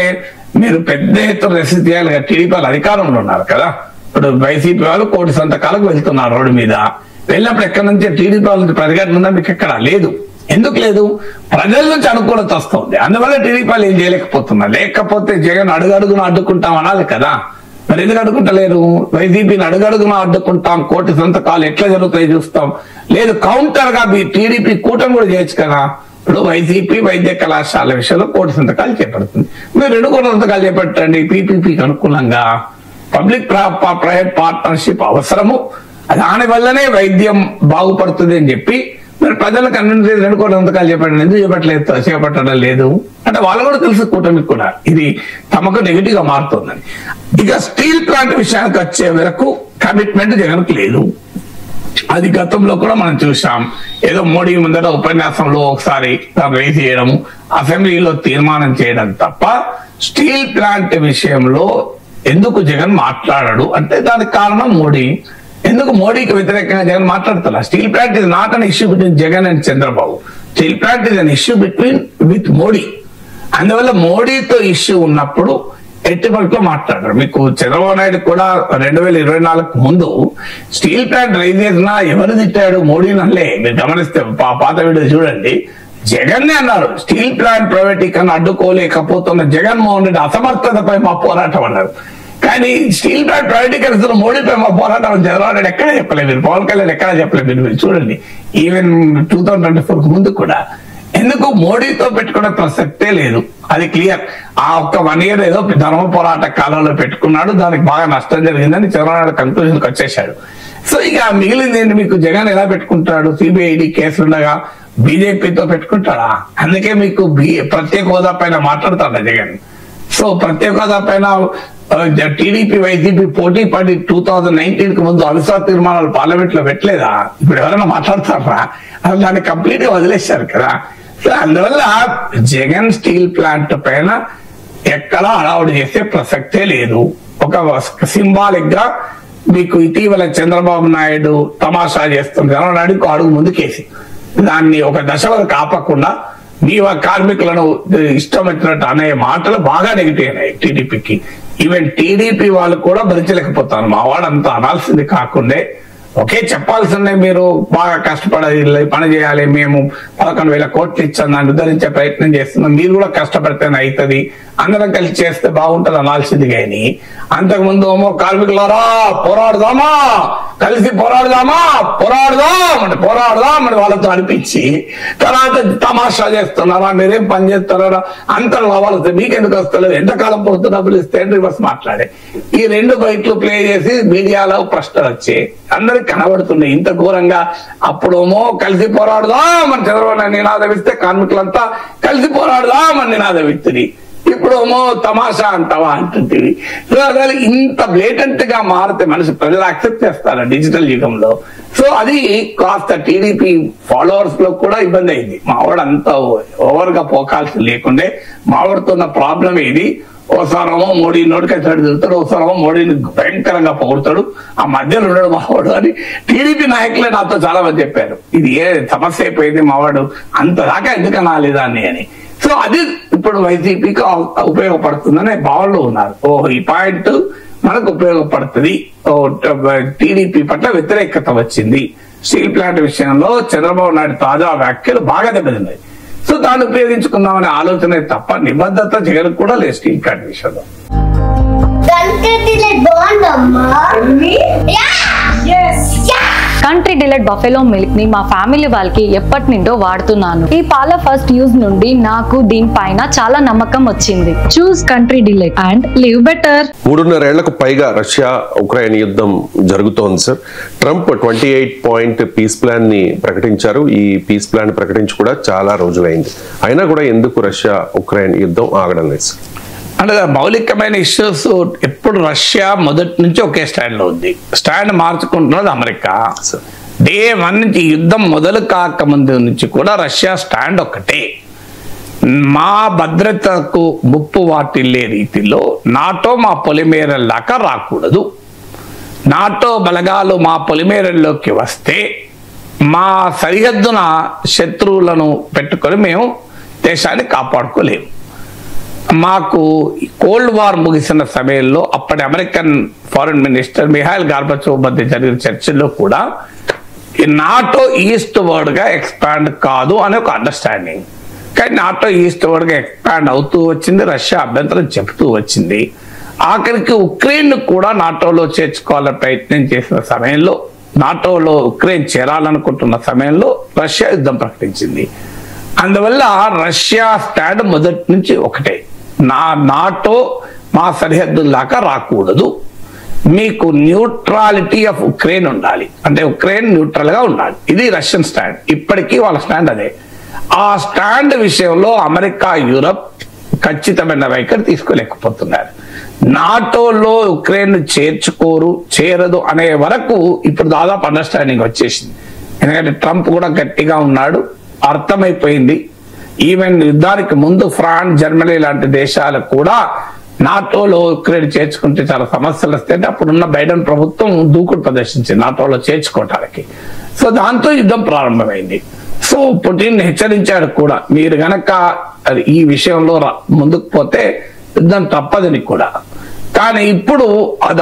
మీరు పెద్ద ఎత్తున రెసిస్ట్ చేయాలి కదా. టీడీపీ వాళ్ళు అధికారంలో ఉన్నారు కదా. ఇప్పుడు వైసీపీ వాళ్ళు 1 కోటి సంతకాలకు వెళ్తున్నారు రోడ్డు మీద. వెళ్ళినప్పుడు ఎక్కడి నుంచి టీడీపీ వాళ్ళ నుంచి ప్రతిఘటన ఉందా? మీకు ఎక్కడ లేదు. ఎందుకు లేదు? ప్రజల నుంచి అనుకూలత వస్తుంది. అందువల్ల టీడీపీ వాళ్ళు ఏం చేయలేకపోతున్నారు. లేకపోతే జగన్ అడుగడుగున అడ్డుకుంటాం అనాలి కదా. మరి ఎందుకు అడ్డుకుంటలేరు? వైసీపీని అడుగడుగున అడ్డుకుంటాం, 1 కోటి సంతకాలు ఎట్లా జరుగుతాయి చూస్తాం. లేదు, కౌంటర్ గా టీడీపీ కూటమి కూడా చేయొచ్చు కదా. ఇప్పుడు వైసీపీ వైద్య కళాశాల విషయంలో 1 కోటి సంతకాలు చేపడుతుంది. మీరు 2 కోట్ల సంతకాలు చేపట్టండి పీపీపీకి అనుకూలంగా. పబ్లిక్ ప్రైవేట్ పార్ట్నర్షిప్ అవసరము, దాని వల్లనే వైద్యం బాగుపడుతుంది అని చెప్పి మీరు ప్రజలకు అన్ని 2 కోట్ల సంతకాలు చెప్పండి, ఎందుకు చేపట్టడం లేదు అంటే వాళ్ళు కూడా తెలుసు కూటమికి కూడా ఇది తమకు నెగిటివ్ గా మారుతుందని. ఇక స్టీల్ ప్లాంట్ విషయానికి వచ్చే వరకు కమిట్మెంట్ జగన్కి లేదు. అది గతంలో కూడా మనం చూసాం. ఏదో మోడీ ముందర ఉపన్యాసంలో ఒకసారి రైజ్ చేయడము, అసెంబ్లీలో తీర్మానం చేయడం తప్ప స్టీల్ ప్లాంట్ విషయంలో ఎందుకు జగన్ మాట్లాడాడు అంటే దానికి కారణం మోడీ. ఎందుకు మోడీకి వ్యతిరేకంగా జగన్ మాట్లాడుతున్నా? Steel plant is not an issue between Jagan and Chandrababu. Steel plant is an issue with Modi. అందువల్ల మోడీతో ఇష్యూ ఉన్నప్పుడు ఎట్టి పరిస్థితుల్లో మాట్లాడారు. మీకు చంద్రబాబు నాయుడు కూడా 2024 ముందు స్టీల్ ప్లాంట్ రైజ్ చేసినా ఎవరు తిట్టాడు? మోడీని అనలే. మీరు గమనిస్తే పాత వీడియో చూడండి, జగన్నే అన్నారు స్టీల్ ప్లాంట్ ప్రైవేటీకరణ అడ్డుకోలేకపోతున్న జగన్మోహన్ రెడ్డి అసమర్థతపై మా పోరాటం అన్నారు. కానీ స్టీల్ ప్లాంట్ ప్రైవేటీకరణ మోడీపై మా పోరాటం చంద్రబాబు నాయుడు ఎక్కడా చెప్పలేదు, మీరు పవన్ కళ్యాణ్ ఎక్కడా చెప్పలేదు. మీరు చూడండి, ఈవెన్ 2024 ముందు కూడా ఎందుకు మోడీతో పెట్టుకునే ప్రసక్తే లేదు. అది క్లియర్. ఆ ఒక్క 1 year ఏదో ధర్మ పోరాట కాలంలో పెట్టుకున్నాడు, దానికి బాగా నష్టం జరిగిందని చంద్రబాబు నాయుడు కంక్లూజన్కి వచ్చేసాడు. సో ఇక మిగిలింది ఏంటి? మీకు జగన్ ఎలా పెట్టుకుంటాడు? సిబిఐడి కేసులుండగా బీజేపీతో పెట్టుకుంటాడా? అందుకే మీకు ప్రత్యేక హోదా పైన మాట్లాడుతాడా జగన్. సో ప్రత్యేక హోదా పైన టీడీపీ వైసీపీ పోటీ పడి 2019 ముందు అవిశ్వాస తీర్మానాలు పార్లమెంట్ లో పెట్టలేదా? ఇప్పుడు ఎవరైనా మాట్లాడతారా? అసలు దాన్ని కంప్లీట్ గా వదిలేశారు కదా. సో అందువల్ల జగన్ స్టీల్ ప్లాంట్ పైన ఎక్కడా హడావుడి చేసే ప్రసక్తే లేదు. ఒక సింబాలిక్ గా మీకు ఇటీవల చంద్రబాబు నాయుడు తమాషా చేస్తుంది, చంద్రబాబు నాయుడు అడుగు ముందుకేసి దాన్ని ఒక దశ వరకు ఆపకుండా మీ కార్మికులను ఇష్టం వచ్చినట్టు అనే మాటలు బాగా నెగిటివ్ అయినాయి టీడీపీకి. ఈవెన్ టీడీపీ వాళ్ళు కూడా భరించలేకపోతారు. మా వాడంతా అనాల్సింది కాకుండా ఒకే చెప్పాల్సిందే, మీరు బాగా కష్టపడాలి, పని చేయాలి, మేము 11,000 కోట్లు ఇచ్చాం, దాన్ని ఉద్ధరించే ప్రయత్నం చేస్తున్నాం, మీరు కూడా కష్టపడితేనే అవుతుంది, అందరం కలిసి చేస్తే బాగుంటుంది అనాల్సింది. కానీ అంతకుముందు ఏమో కార్మికులారా పోరాడదామా, కలిసి పోరాడదాం అని వాళ్ళతో అనిపించి తర్వాత తమాషా చేస్తున్నారా, మీరేం పని చేస్తున్నారా, అంత వాళ్ళతో మీకెందుకు వస్తలేదు, ఎంతకాలం పోతే డబ్బులు ఇస్తే రివర్స్ మాట్లాడే ఈ 2 బయట్లు ప్లే చేసి మీడియాలో ప్రశ్నలు వచ్చాయి, అందరికి కనబడుతున్నాయి. ఇంత ఘోరంగా అప్పుడేమో కలిసి పోరాడదాం అని చంద్రబాబు నినాదం ఇస్తే కార్మికులంతా కలిసి పోరాడదాం అని నినాదం ఇస్తుంది. ఇప్పుడేమో తమాషా అంటావా అంటుంది. అసలు ఇంత బ్లేటెంట్ గా మారితే ప్రజలు యాక్సెప్ట్ చేస్తారు డిజిటల్ యుగంలో. సో అది కాస్త టీడీపీ ఫాలోవర్స్ లో కూడా ఇబ్బంది అయింది. మావాడు అంత ఓవర్ గా పోకాల్సి లేకుండే మావాడుతో ఉన్న ప్రాబ్లం ఇది. ఓసారేమో మోడీ నోటికెత్తాడు తిరుగుతాడు, ఓసారేమో మోడీని భయంకరంగా పొగుడతాడు, ఆ మధ్యలో ఉండడు మావాడు అని టీడీపీ నాయకులే నాతో చాలా మంది చెప్పారు. ఇది ఏ సమస్య అయిపోయింది, మావాడు అంతదాకా ఎందుకు అనాలి దాన్ని అని. సో అది ఇప్పుడు వైసీపీకి ఉపయోగపడుతుందనే భావనలో ఉన్నారు. ఈ పాయింట్ మనకు ఉపయోగపడుతుంది. టీడీపీ పట్ల వ్యతిరేకత వచ్చింది. స్టీల్ ప్లాంట్ విషయంలో చంద్రబాబు నాయుడు తాజా వ్యాఖ్యలు బాగా దెబ్బతిన్నాయి. సో దాన్ని ఉపయోగించుకుందామనే ఆలోచన తప్ప నిబద్ధత జగన్ కూడా లేదు స్టీల్ ప్లాంట్ విషయంలో. కంట్రీ డిలైట్ బఫెలో మిల్క్ ని మా ఫ్యామిలీ వాళ్ళకి ఎప్పటి నుండో వాడుతున్నాను. ఈ పాల ఫస్ట్ యూజ్ నుండి నాకు దీనిపైన చాలా నమ్మకం వచ్చింది. Choose country delight and live better. 3.5 ఏళ్లకు పైగా రష్యా ఉక్రెయిన్ యుద్ధం జరుగుతోంది sir. Trump 28 point peace plan ని ప్రకటించారు. ఈ పీస్ ప్లాన్ ప్రకటించి కూడా చాలా రోజులైంది. అయినా కూడా ఎందుకు రష్యా ఉక్రెయిన్ యుద్ధం ఆగడం లేదు సార్? అంటే మౌలికమైన ఇష్యూస్ ఎప్పుడు రష్యా మొదటి నుంచి ఒకే స్టాండ్ లో ఉంది. Stand మార్చుకుంటున్నది America. డే 1 నుంచి యుద్ధం మొదలు కాకముందు నుంచి కూడా రష్యా స్టాండ్ ఒకటే. మా భద్రతకు ముప్పు వాటిల్లే రీతిలో నాటో మా పొలిమేరల్లాగా రాకూడదు. నాటో బలగాలు మా పొలిమేరల్లోకి వస్తే మా సరిహద్దున శత్రువులను పెట్టుకొని మేము దేశాన్ని కాపాడుకోలేము. మాకు కోల్డ్ వార్ ముగిసిన సమయంలో అప్పటి అమెరికన్ ఫారెన్ మినిస్టర్ మిఖాయిల్ గార్బచోవ్ మధ్య జరిగిన చర్చల్లో కూడా నాటో ఈస్ట్ వర్డ్ గా ఎక్స్పాండ్ కాదు అనే ఒక అండర్స్టాండింగ్. కానీ నాటో ఈస్ట్ వర్డ్ గా ఎక్స్పాండ్ అవుతూ వచ్చింది. రష్యా అభ్యంతరం చెబుతూ వచ్చింది. ఆఖరికి ఉక్రెయిన్ కూడా నాటోలో చేర్చుకోవాలని ప్రయత్నం చేసిన సమయంలో, నాటోలో ఉక్రెయిన్ చేరాలనుకుంటున్న సమయంలో రష్యా యుద్ధం ప్రకటించింది. అందువల్ల రష్యా స్టాండ్ మొదటి నుంచి ఒకటే, నాటో మా సరిహద్దుల్లాగా రాకూడదు. మీకు న్యూట్రాలిటీ ఆఫ్ ఉక్రెయిన్ ఉండాలి, అంటే ఉక్రెయిన్ న్యూట్రల్ గా ఉండాలి. ఇది రష్యన్ స్టాండ్. ఇప్పటికీ వాళ్ళ స్టాండ్ అదే. ఆ స్టాండ్ విషయంలో అమెరికా, యూరప్ ఖచ్చితమైన వైఖరి తీసుకోలేకపోతున్నారు. నాటోలో ఉక్రెయిన్ చేరదు అనే వరకు ఇప్పుడు దాదాపు అండర్స్టాండింగ్ వచ్చేసింది. ఎందుకంటే ట్రంప్ కూడా గట్టిగా ఉన్నాడు, అర్థమైపోయింది. ఈవెన్ యుద్ధానికి ముందు ఫ్రాన్స్, జర్మనీ లాంటి దేశాలకు కూడా నాటోలో ఉక్రెయిన్ చేర్చుకుంటే చాలా సమస్యలు వస్తాయంటే అప్పుడున్న బైడెన్ ప్రభుత్వం దూకుడు ప్రదర్శించింది నాటోలో చేర్చుకోవటానికి. సో దాంతో యుద్ధం ప్రారంభమైంది. సో పుటిన్ హెచ్చరించాడు కూడా, మీరు గనక ఈ విషయంలో ముందుకు పోతే యుద్ధం తప్పదని కూడా. కానీ ఇప్పుడు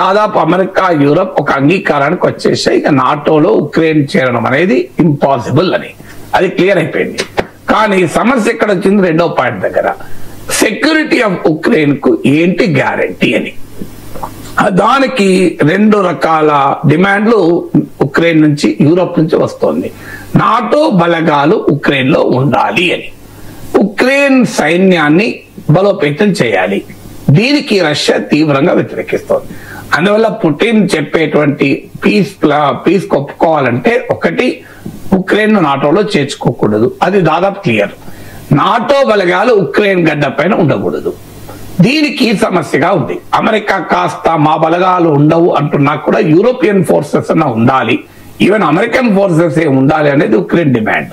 దాదాపు అమెరికా, యూరప్ ఒక అంగీకారానికి వచ్చేసాయి, ఇక నాటోలో ఉక్రెయిన్ చేరడం అనేది ఇంపాసిబుల్ అని, అది క్లియర్ అయిపోయింది. కానీ సమస్య ఎక్కడ వచ్చింది? రెండో పాయింట్ దగ్గర, సెక్యూరిటీ ఆఫ్ ఉక్రెయిన్ కు ఏంటి గ్యారంటీ అని. దానికి రెండు రకాల డిమాండ్లు ఉక్రెయిన్ నుంచి, యూరోప్ నుంచి వస్తోంది. నాటో బలగాలు ఉక్రెయిన్ లో ఉండాలి అని, ఉక్రెయిన్ సైన్యాన్ని బలోపేతం చేయాలి. దీనికి రష్యా తీవ్రంగా వ్యతిరేకిస్తోంది. అందువల్ల పుటిన్ చెప్పేటువంటి పీస్ ఒప్పుకోవాలంటే ఒకటి, ఉక్రెయిన్ నాటోలో చేర్చుకోకూడదు, అది దాదాపు క్లియర్. నాటో బలగాలు ఉక్రెయిన్ గడ్డ పైన ఉండకూడదు. దీనికి సమస్యగా ఉంది. అమెరికా కాస్త మా బలగాలు ఉండవు అంటున్నా కూడా యూరోపియన్ ఫోర్సెస్ అన్న ఉండాలి, ఈవెన్ అమెరికన్ ఫోర్సెస్ ఏ ఉండాలి అనేది ఉక్రెయిన్ డిమాండ్.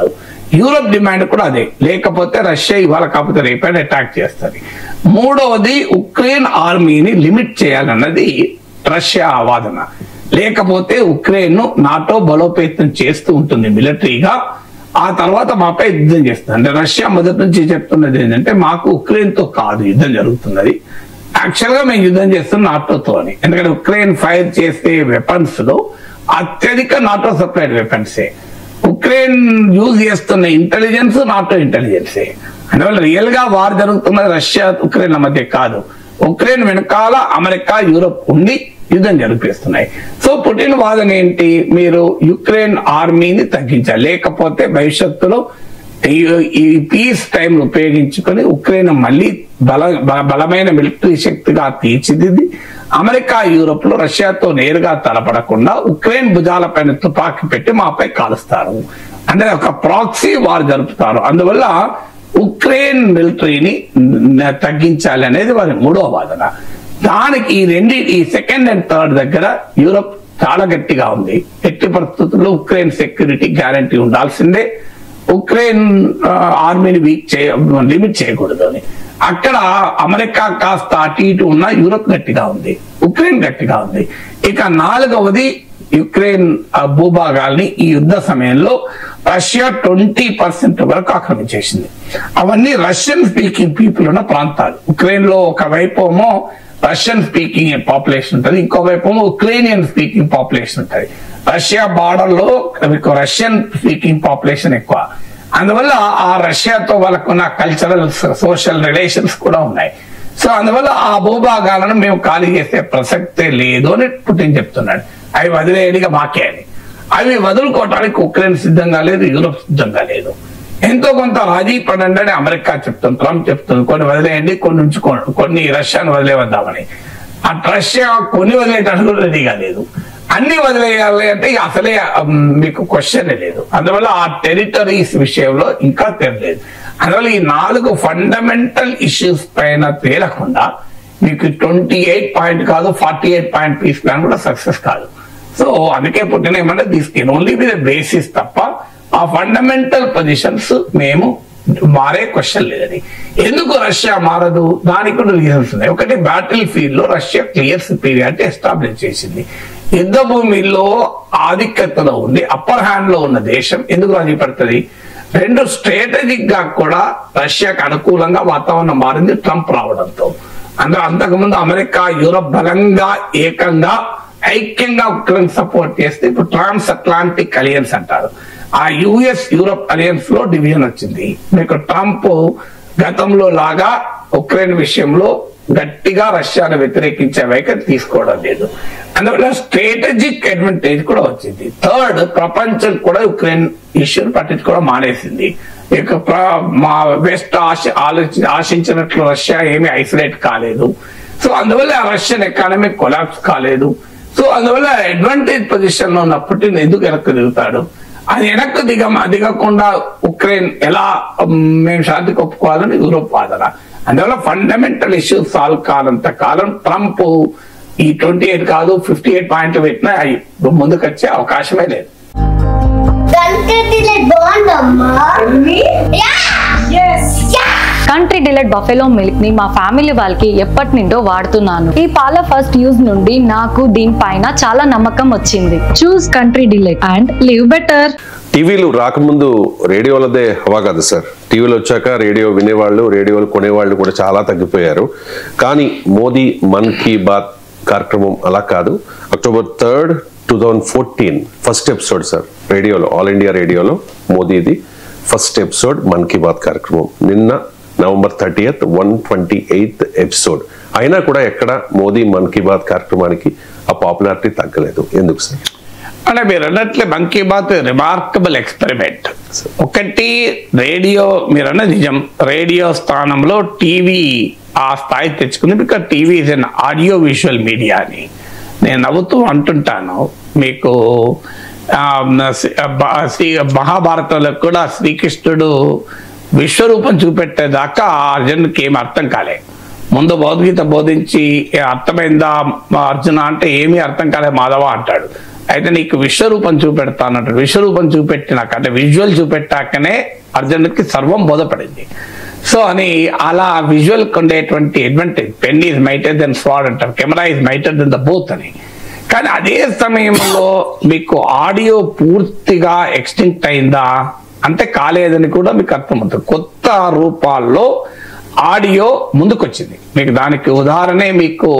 యూరోప్ డిమాండ్ కూడా అదే, లేకపోతే రష్యా ఇవాళ కాకపోతే రేపైనా అటాక్ చేస్తుంది. మూడవది, ఉక్రెయిన్ ఆర్మీని లిమిట్ చేయాలన్నది రష్యా వాదన. లేకపోతే ఉక్రెయిన్ ను నాటో బలోపేతం చేస్తూ ఉంటుంది మిలిటరీగా, ఆ తర్వాత మాపై యుద్ధం చేస్తుంది. అంటే రష్యా మొదటి నుంచి చెప్తున్నది ఏంటంటే, మాకు ఉక్రెయిన్ తో కాదు యుద్ధం జరుగుతున్నది, యాక్చువల్ గా మేము యుద్ధం చేస్తున్నాం నాటోతో అని. ఎందుకంటే ఉక్రెయిన్ ఫైర్ చేసే వెపన్స్ లో అత్యధిక నాటో సప్లైడ్ వెపన్సే. ఉక్రెయిన్ యూజ్ చేస్తున్న ఇంటెలిజెన్స్ నాటో ఇంటెలిజెన్సే. అందువల్ల రియల్ గా వార్ జరుగుతున్నది రష్యా ఉక్రెయిన్ల మధ్య కాదు, ఉక్రెయిన్ వెనకాల అమెరికా, యూరోప్ ఉండి యుద్ధం జరిపిస్తున్నాయి. సో పుటిన్ వాదన ఏంటి? మీరు యుక్రెయిన్ ఆర్మీని తగ్గించాలి, లేకపోతే భవిష్యత్తులో ఈ పీస్ టైం ఉపయోగించుకొని ఉక్రెయిన్ మళ్ళీ బలమైన మిలిటరీ శక్తిగా తీర్చిదిద్ది అమెరికా, యూరోప్ లో రష్యాతో నేరుగా తలపడకుండా ఉక్రెయిన్ భుజాలపైన తుపాకీ పెట్టి మాపై కాలుస్తారు, అంటే ఒక ప్రాక్సీ వార్ జరుపుతారు. అందువల్ల ఉక్రెయిన్ మిలిటరీని తగ్గించాలి అనేది వారి మూడో వాదన. దానికి ఈ సెకండ్ అండ్ థర్డ్ దగ్గర యూరోప్ చాలా గట్టిగా ఉంది. ఎట్టి పరిస్థితుల్లో ఉక్రెయిన్ సెక్యూరిటీ గ్యారంటీ ఉండాల్సిందే, ఉక్రెయిన్ ఆర్మీని లిమిట్ చేయకూడదు అని. అక్కడ అమెరికా కాస్త అటు ఇటు ఉన్న యూరోప్ గట్టిగా ఉంది, ఉక్రెయిన్ గట్టిగా ఉంది. ఇక నాలుగవది, యుక్రెయిన్ భూభాగాల్ని ఈ యుద్ధ సమయంలో రష్యా 20% వరకు ఆక్రమించేసింది. అవన్నీ రష్యన్ స్పీకింగ్ పీపుల్ ఉన్న ప్రాంతాలు. ఉక్రెయిన్ లో ఒకవైపు ఏమో రష్యన్ స్పీకింగ్ పాపులేషన్ ఉంటుంది, ఇంకోవైపు ఏమో ఉక్రెయినియన్ స్పీకింగ్ పాపులేషన్ ఉంటుంది. రష్యా బార్డర్ లో రష్యన్ స్పీకింగ్ పాపులేషన్ ఎక్కువ. అందువల్ల ఆ రష్యాతో వాళ్ళకున్న కల్చరల్, సోషల్ రిలేషన్స్ కూడా ఉన్నాయి. సో అందువల్ల ఆ భూభాగాలను మేము ఖాళీ చేసే ప్రసక్తే లేదు అని పుటిన్ చెప్తున్నాడు. అవి వదిలేయడిగా మాకే అని. అవి వదులుకోవటానికి ఉక్రెయిన్ సిద్ధంగా లేదు, యూరోప్ సిద్ధంగా లేదు. ఎంతో కొంత రాజీ పడండి అని అమెరికా చెప్తుంది, ట్రంప్ చెప్తుంది, కొన్ని వదిలేయండి, కొన్ని ఉంచుకోండి, కొన్ని రష్యాను వదిలేవద్దామని. ఆ రష్యా కొన్ని వదిలేయడానికి రెడీగా లేదు. అన్ని వదిలేయాలి అంటే అసలే మీకు క్వశ్చనే లేదు. అందువల్ల ఆ టెరిటరీస్ విషయంలో ఇంకా తెలియలేదు. అందువల్ల ఈ 4 ఫండమెంటల్ ఇష్యూస్ పైన తేలకుండా మీకు 28 పాయింట్ కాదు, 48 పాయింట్ పీస్ ప్లాన్ కూడా సక్సెస్ కాదు. సో అందుకే పుట్టిన ఏమంటే this can only be the basis తప్ప ఆ ఫండమెంటల్ పొజిషన్స్ మేము మారే క్వశ్చన్ లేదని. ఎందుకు రష్యా మారదు? దానికి కూడా రీజన్స్ ఉన్నాయి. ఒకటి, బ్యాటిల్ ఫీల్డ్ లో రష్యా క్లియర్ సుపీరియారిటీ ఎస్టాబ్లిష్ చేసింది. యుద్ధ భూమిలో ఆధిక్యతలో ఉండి అప్పర్ హ్యాండ్ లో ఉన్న దేశం ఎందుకు రాజీ పడుతుంది? రెండు, స్ట్రాటజిక్ గా కూడా రష్యాకు అనుకూలంగా వాతావరణం మారింది ట్రంప్ రావడంతో. అంతకుముందు అమెరికా, యూరోప్ బలంగా ఏకంగా ఐక్యంగా ఉక్రెయిన్ సపోర్ట్ చేస్తే ఇప్పుడు ట్రాన్స్ అట్లాంటిక్ అలియన్స్ అంటారు. ఆ యుఎస్ యూరోప్ అలియన్స్ లో డివిజన్ వచ్చింది. మీకు ట్రంప్ గతంలో లాగా ఉక్రెయిన్ విషయంలో గట్టిగా రష్యాను వ్యతిరేకించే వైఖరి తీసుకోవడం లేదు. అందువల్ల స్ట్రాటజిక్ అడ్వాంటేజ్ కూడా వచ్చింది. థర్డ్, ప్రపంచం కూడా ఉక్రెయిన్ ఇష్యూని పట్టించుకోవడం మానేసింది. ఇక మా వెస్ట్ ఆశించినట్లు రష్యా ఏమీ ఐసోలేట్ కాలేదు. సో అందువల్ల రష్యన్ ఎకానమీ కొలాప్స్ కాలేదు. సో అందువల్ల అడ్వాంటేజ్ పొజిషన్ లో ఉన్నప్పటి ఎందుకు వెనక్కి దిగుతాడు? అది వెనక్కి దిగకుండా ఉక్రెయిన్ ఎలా మేము శాంతికి ఒప్పుకోవాలని యూరోప్ వాదన. అందువల్ల ఫండమెంటల్ ఇష్యూస్ సాల్వ్ కానంత కాలం ట్రంప్ ఈ 28 కాదు 58 పాయింట్లు పెట్టినా ముందుకు వచ్చే అవకాశమే లేదు. కంట్రీ డిలైట్ బఫెలో మిల్క్ ని మా ఫ్యామిలీ వాళ్ళకి ఎప్పటి నుండో వాడుతున్నాను. ఈ పాల ఫస్ట్ యూజ్ నుండి నాకు దీనిపైన చాలా నమ్మకం వచ్చింది. Choose country delight and live better. టీవీలు రాకముందు రేడియోలదే హవా కాదు సార్. టీవీలు వచ్చాక రేడియో వినేవాళ్ళు, రేడియోలు కొనేవాళ్ళు కూడా చాలా తగ్గిపోయారు. కానీ మోదీ మన్ కీ బాత్ కార్యక్రమం అలా కాదు. October 3rd, 2014 first episode sir రేడియోలో, ఆల్ ఇండియా రేడియోలో మోదీది ఫస్ట్ ఎపిసోడ్ మన్ కీ బాత్ కార్యక్రమం. నిన్న November 30th 128th ఎపిసోడ్. అయినా కూడా ఎక్కడ మోదీ మన్ కీ బాత్ కార్యక్రమానికి ఆ పాపులారిటీ తగ్గలేదు. ఎందుకు సార్? అంటే మీరు అన్నట్లే మన్ కీ బాత్ రిమార్కబుల్ ఎక్స్పెరిమెంట్. ఒకటి రేడియో, మీరు అన్న నిజం, రేడియో స్థానంలో టీవీ ఆ స్థాయి తెచ్చుకుంది. Because TV is an audio visual media అని నేను నవ్వుతూ అంటుంటాను. మీకు మహాభారతంలో కూడా శ్రీకృష్ణుడు విశ్వరూపం చూపెట్టేదాకా అర్జునుడికి ఏమి అర్థం కాలే. ముందు భగవద్గీత బోధించి అర్థమైందా అర్జున అంటే ఏమీ అర్థం కాలే మాధవ అంటాడు. అయితే నీకు విశ్వరూపం చూపెడతానంటాడు. విశ్వరూపం చూపెట్టినాక అంటే విజువల్ చూపెట్టాకనే అర్జునుడికి సర్వం బోధపడింది. సో అని అలా విజువల్ ఉండేటువంటి advantage. Pen is mightier than sword అంటారు, camera is mightier than the both అని. కానీ అదే సమయంలో మీకు ఆడియో పూర్తిగా ఎక్స్టింక్ట్ అయిందా అంటే కాలేదని కూడా మీకు అర్థమవుతుంది. కొత్త రూపాల్లో ఆడియో ముందుకొచ్చింది. మీకు దానికి ఉదాహరణే మీకు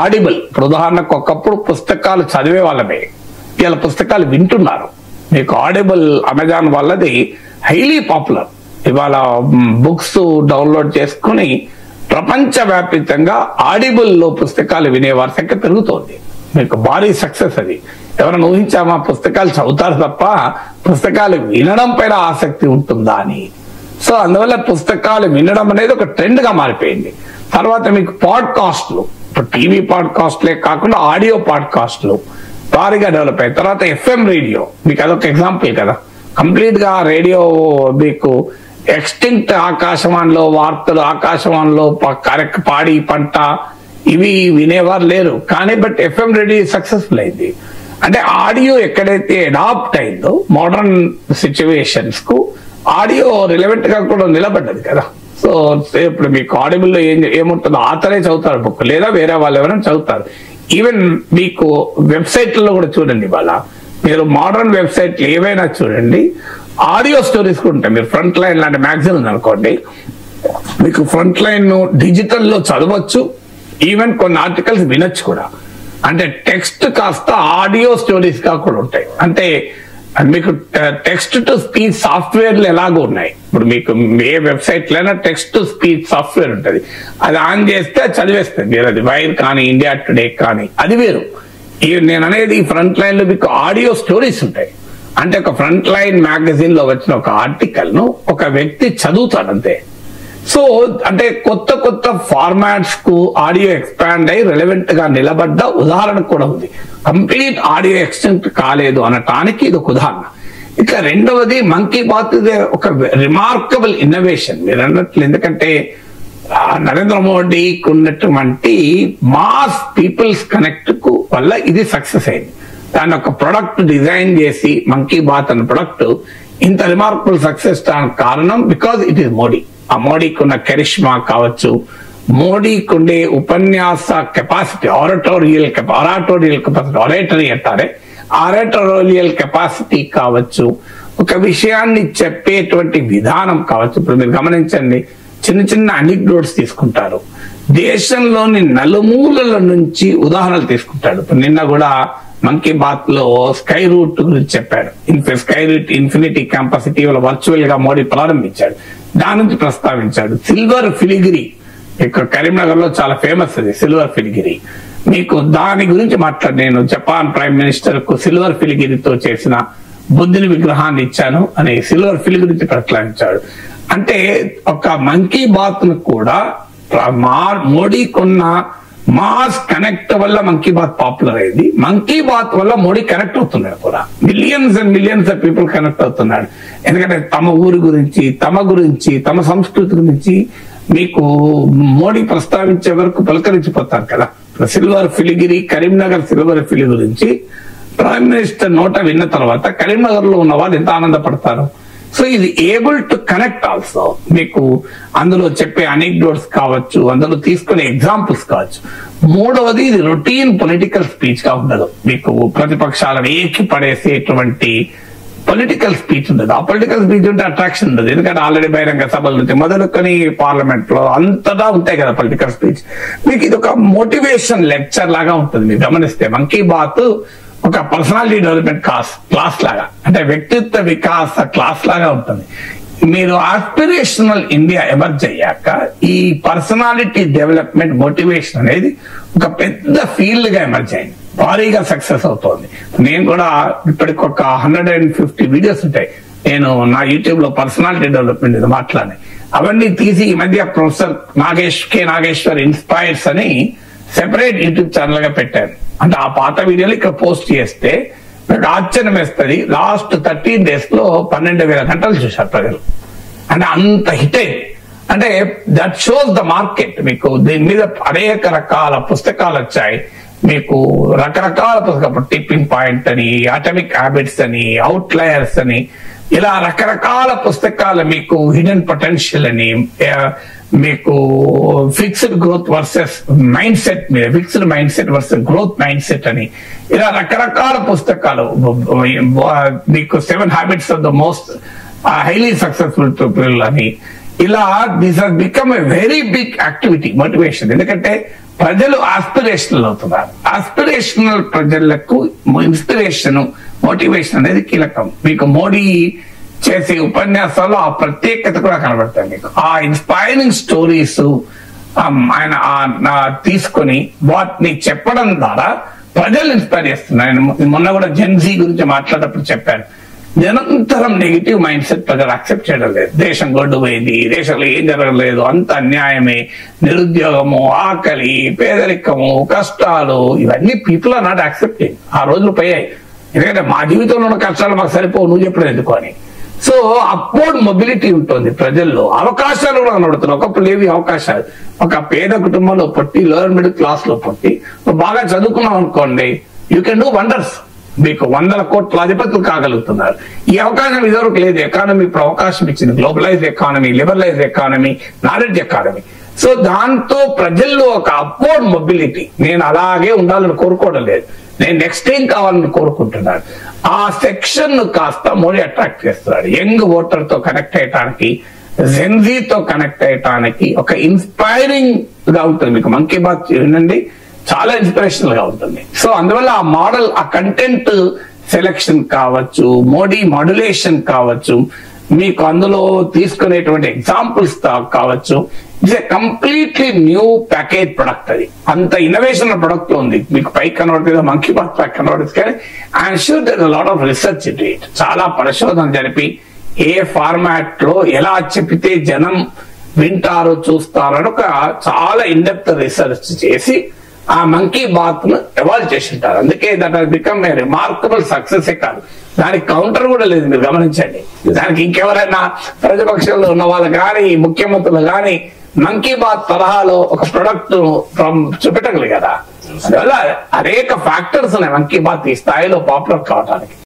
ఆడిబుల్. ఇప్పుడు ఉదాహరణకు ఒకప్పుడు పుస్తకాలు చదివే వాళ్ళమే, ఇలా పుస్తకాలు వింటున్నారు. మీకు ఆడిబుల్ అమెజాన్ వాళ్ళది హైలీ పాపులర్. ఇవాళ బుక్స్ డౌన్లోడ్ చేసుకుని ప్రపంచవ్యాప్తంగా ఆడిబుల్లో పుస్తకాలు వినేవారి సంఖ్య పెరుగుతోంది. మీకు భారీ సక్సెస్ అది. ఎవరైనా ఊహించామా? పుస్తకాలు చదువుతారు తప్ప పుస్తకాలు వినడం పైన ఆసక్తి ఉంటుందా అని. సో అందువల్ల పుస్తకాలు వినడం అనేది ఒక ట్రెండ్ గా మారిపోయింది. తర్వాత మీకు పాడ్కాస్ట్లు, ఇప్పుడు టీవీ పాడ్కాస్ట్లే కాకుండా ఆడియో పాడ్కాస్ట్లు భారీగా డెవలప్ అయ్యాయి. తర్వాత FM రేడియో మీకు అదొక ఎగ్జాంపుల్ కదా. కంప్లీట్ గా రేడియో మీకు ఎక్స్టింక్ట్ ఆకాశవాణిలో వార్తలు, ఆకాశవాణిలో పాడి పంట ఇవి వినేవారు లేరు. కానీ బట్ FM రేడియో సక్సెస్ఫుల్ అయింది. అంటే ఆడియో ఎక్కడైతే అడాప్ట్ అయిందో మోడర్న్ సిచ్యువేషన్స్ కు ఆడియో రిలవెంట్ గా కూడా నిలబడ్డది కదా. సో ఇప్పుడు మీకు ఆడిబుల్లో ఏముంటుందో ఆతరే చదువుతారు బుక్, లేదా వేరే వాళ్ళు ఎవరైనా చదువుతారు. ఈవెన్ మీకు వెబ్సైట్లలో కూడా చూడండి, ఇవాళ మీరు మోడర్న్ వెబ్సైట్లు ఏవైనా చూడండి ఆడియో స్టోరీస్ కూడా ఉంటాయి. మీరు ఫ్రంట్ లైన్ లాంటి మ్యాగజైన్ ఉంది అనుకోండి, మీకు ఫ్రంట్ లైన్ డిజిటల్లో చదవచ్చు, ఈవెన్ కొన్ని ఆర్టికల్స్ వినొచ్చు కూడా. అంటే టెక్స్ట్ కాస్త ఆడియో స్టోరీస్ గా కూడా ఉంటాయి. అంటే మీకు టెక్స్ట్ టు స్పీచ్ సాఫ్ట్వేర్లు ఎలాగో ఉన్నాయి. ఇప్పుడు మీకు ఏ వెబ్సైట్ లైనా టెక్స్ట్ టు స్పీచ్ సాఫ్ట్వేర్ ఉంటుంది. అది ఆన్ చేస్తే చదివేస్తుంది. మీరు అది వైర్ కానీ ఇండియా టుడే కానీ అది వేరు. నేను అనేది ఫ్రంట్ లైన్ లో మీకు ఆడియో స్టోరీస్ ఉంటాయి. అంటే ఒక ఫ్రంట్ లైన్ మ్యాగజైన్ లో వచ్చిన ఒక ఆర్టికల్ ను ఒక వ్యక్తి చదువుతాడు అంతే. సో అంటే కొత్త కొత్త ఫార్మాట్స్ కు ఆడియో ఎక్స్పాండ్ అయ్యి రెలవెంట్ గా నిలబడ్డ ఉదాహరణ కూడా ఉంది. కంప్లీట్ ఆడియో ఎక్స్టెంట్ కాలేదు అనటానికి ఇది ఒక ఉదాహరణ. ఇక రెండవది మన్ కీ బాత్ ఒక రిమార్కబుల్ ఇన్నోవేషన్ మీరు అన్నట్లు. ఎందుకంటే నరేంద్ర మోడీకి ఉన్నటువంటి మాస్ పీపుల్స్ కనెక్ట్ కు వల్ల ఇది సక్సెస్ అయింది. దాని ఒక ప్రొడక్ట్ డిజైన్ చేసి మన్ కీ బాత్ అనే ప్రొడక్ట్ ఇంత రిమార్కబుల్ సక్సెస్ దానికి కారణం బికాజ్ ఇట్ ఈస్ మోడీ. ఆ మోడీకి ఉన్న కెరిష్మా కావచ్చు, మోడీకి ఉండే ఉపన్యాస కెపాసిటీ, ఆరటోరియల్ కెపాసిటీ, ఆరేటరీ అంటారే ఆరేటోరియల్ కెపాసిటీ కావచ్చు, ఒక విషయాన్ని చెప్పేటువంటి విధానం కావచ్చు. ఇప్పుడు మీరు గమనించండి, చిన్న చిన్న అనిక్డోట్స్ తీసుకుంటారు, దేశంలోని నలుమూలల నుంచి ఉదాహరణలు తీసుకుంటాడు. ఇప్పుడు నిన్న కూడా మన్ కీ బాత్ లో స్కై రూట్ గురించి చెప్పాడు. స్కై రూట్ ఇన్ఫినిటీ క్యాంపస్ ఇటీవల వర్చువల్ గా మోడీ ప్రారంభించాడు, దాని నుంచి ప్రస్తావించాడు. సిల్వర్ ఫిలిగిరి ఇక్కడ కరీంనగర్ లో చాలా ఫేమస్ అది సిల్వర్ ఫిలిగిరి. మీకు దాని గురించి నేను జపాన్ ప్రైమ్ మినిస్టర్ కు సిల్వర్ ఫిలిగిరితో చేసిన బుద్ధుని విగ్రహాన్ని ఇచ్చాను అని సిల్వర్ ఫిలిగిరి గురించి ప్రకటించాడు. అంటే ఒక మన్ కీ బాత్ ను కూడా మోడీకున్న మాస్ కనెక్ట్ వల్ల మన్ కీ బాత్ పాపులర్ అయింది. మన్ కీ బాత్ వల్ల మోడీ కనెక్ట్ అవుతున్నాడు కూడా. Millions and millions of people connect అవుతున్నాడు. ఎందుకంటే తమ ఊరి గురించి, తమ సంస్కృతి గురించి మీకు మోడీ ప్రస్తావించే వరకు పలకరించిపోతారు కదా. సిల్వర్ ఫిలిగిరి, కరీంనగర్ సిల్వర్ ఫిలి గురించి ప్రైమ్ మినిస్టర్ నోట విన్న తర్వాత కరీంనగర్ లో ఉన్న వాళ్ళు ఎంత ఆనందపడతారు. సో ఇది ఏబుల్ టు కనెక్ట్ ఆల్సో. మీకు అందులో చెప్పే అనెక్డోట్స్ కావచ్చు, అందులో తీసుకునే ఎగ్జాంపుల్స్ కావచ్చు. మూడవది, ఇది రొటీన్ పొలిటికల్ స్పీచ్ గా ఉండదు. మీకు ప్రతిపక్షాలను ఏకి పడేసేటువంటి పొలిటికల్ స్పీచ్ ఉండదు. ఆ పొలిటికల్ స్పీచ్ ఉంటే అట్రాక్షన్ ఉండదు. ఎందుకంటే ఆల్రెడీ బహిరంగ సభల నుంచి మొదలుకొని పార్లమెంట్ లో అంతటా ఉంటాయి కదా పొలిటికల్ స్పీచ్. మీకు ఇది ఒక మోటివేషన్ లెక్చర్ లాగా ఉంటుంది. మీరు గమనిస్తే మన్ కీ బాత్ ఒక పర్సనాలిటీ డెవలప్మెంట్ క్లాస్ లాగా, అంటే వ్యక్తిత్వ వికాస క్లాస్ లాగా ఉంటుంది. మీరు ఆస్పిరేషనల్ ఇండియా ఎమర్జ్ అయ్యాక ఈ పర్సనాలిటీ డెవలప్మెంట్ మోటివేషన్ అనేది ఒక పెద్ద ఫీల్డ్ గా ఎమర్జ్ అయింది. భారీగా సక్సెస్ అవుతోంది. నేను కూడా ఇప్పటికి ఒక 150 వీడియోస్ ఉంటాయి నేను నా యూట్యూబ్ లో పర్సనాలిటీ డెవలప్మెంట్ మీద మాట్లాడి, అవన్నీ తీసి ఈ మధ్య ప్రొఫెసర్ నాగేశ్వర్ ఇన్స్పైర్స్ అని సెపరేట్ యూట్యూబ్ ఛానల్ గా పెట్టాను. అంటే ఆ పాత వీడియోలు ఇక్కడ పోస్ట్ చేస్తే నాకు ఆశ్చర్యం వేస్తుంది. లాస్ట్ 13 days లో 12,000 గంటలు చూశారు ప్రజలు. అంటే అంత హిట్ అయింది. అంటే దట్ షోస్ ద మార్కెట్. మీకు దీని మీద అనేక రకాల పుస్తకాలు వచ్చాయి. మీకు రకరకాల పుస్తకాలు, టిప్పింగ్ పాయింట్ అని, అటమిక్ హ్యాబిట్స్ అని, అవుట్లయర్స్ అని, ఇలా రకరకాల పుస్తకాలు, మీకు హిడెన్ పొటెన్షియల్ అని, మీకు fixed growth versus mind set మీద, fixed mind set versus growth mind set అని, ఇలా రకరకాల పుస్తకాలు. మీకు 7 habits of the most highly successful people అని, ఇలా this has become a very big activity motivation. ఎందుకంటే ప్రజలు ఆస్పిరేషనల్ అవుతున్నారు. ఆస్పిరేషనల్ ప్రజలకు ఇన్స్పిరేషన్, మోటివేషన్ అనేది కీలకం. మీకు మోడీ చేసే ఉపన్యాసాల్లో ఆ ప్రత్యేకత కూడా కనబడతాయి. మీకు ఆ ఇన్స్పైరింగ్ స్టోరీస్ ఆయన తీసుకొని వాటిని చెప్పడం ద్వారా ప్రజలు ఇన్స్పైర్ చేస్తున్నారు. మొన్న కూడా జెన్జీ గురించి మాట్లాడేటప్పుడు చెప్పాను, నిరంతరం నెగిటివ్ మైండ్ సెట్ ప్రజలు అక్సెప్ట్ చేయడం లేదు. దేశం గొడ్డు పోయింది, దేశంలో ఏం జరగలేదు, అంత అన్యాయమే, నిరుద్యోగము, ఆకలి, పేదరికము, కష్టాలు, ఇవన్నీ పీపుల్ ఆర్ నాట్ యాక్సెప్టింగ్. ఆ రోజులు పోయాయి. ఎందుకంటే మా జీవితంలో ఉన్న కష్టాలు మాకు సరిపోవు, నువ్వు చెప్పడం ఎందుకు అని. సో అప్వర్డ్ మొబిలిటీ ఉంటుంది ప్రజల్లో. అవకాశాలు కూడా కనబడుతున్నాయి. ఒకప్పుడు లేవి అవకాశాలు. ఒక పేద కుటుంబంలో పుట్టి, లోయర్ మిడిల్ క్లాస్ లో పుట్టి బాగా చదువుకున్నాం అనుకోండి, యూ కెన్ డూ వండర్స్. మీకు 100 కోట్ల అధిపతులు కాగలుగుతున్నారు. ఈ అవకాశం ఇదివరకు లేదు. ఎకానమీ ఇప్పుడు అవకాశం ఇచ్చింది. Globalise economy, liberalise economy, knowledge economy. So దాంతో ప్రజల్లో ఒక అప్వర్డ్ మొబిలిటీ. నేను అలాగే ఉండాలని కోరుకోవడం లేదు, నేను నెక్స్ట్ ఏం కావాలని కోరుకుంటున్నాను. ఆ సెక్షన్ కాస్త మోడీ అట్రాక్ట్ చేస్తున్నాడు. యంగ్ ఓటర్ తో కనెక్ట్ అయ్యటానికి, జెన్జీతో కనెక్ట్ అయ్యటానికి ఒక ఇన్స్పైరింగ్ గా ఉంటుంది. మీకు మన్ కీ బాత్ వినండి, చాలా ఇన్స్పిరేషనల్ గా ఉంటుంది. సో అందువల్ల ఆ మోడల్, ఆ కంటెంట్ సెలెక్షన్ కావచ్చు, మోడీ మాడ్యులేషన్ కావచ్చు, మీకు అందులో తీసుకునేటువంటి ఎగ్జాంపుల్స్ కావచ్చు, it's a completely new package product. అది అంత ఇన్నోవేషన్ ప్రొడక్ట్ ఉంది. మీకు పైకి కనబడుతుంది, మన్ కీ బాత్ పైకి కనబడుతుంది, కానీ I'm sure there is a lot of research it. చాలా పరిశోధన జరిపి ఏ ఫార్మాట్ లో ఎలా చెప్పితే జనం వింటారో చూస్తారో అని ఒక చాలా ఇన్డెప్త్ రీసెర్చ్ చేసి ఆ మన్ కీ బాత్ ను ఎవాల్వ్ చేసి ఉంటారు. అందుకే that has become a remarkable success. కాదు, దానికి కౌంటర్ కూడా లేదు. మీరు గమనించండి, దానికి ఇంకెవరైనా ప్రతిపక్షంలో ఉన్న వాళ్ళు కానీ, ముఖ్యమంత్రులు కానీ మన్ కీ బాత్ తరహాలో ఒక ప్రొడక్ట్ చూపెట్టగలిగారా? అందువల్ల అనేక ఫ్యాక్టర్స్ ఉన్నాయి మన్ కీ బాత్ ఈ స్థాయిలో పాపులర్ కావడానికి.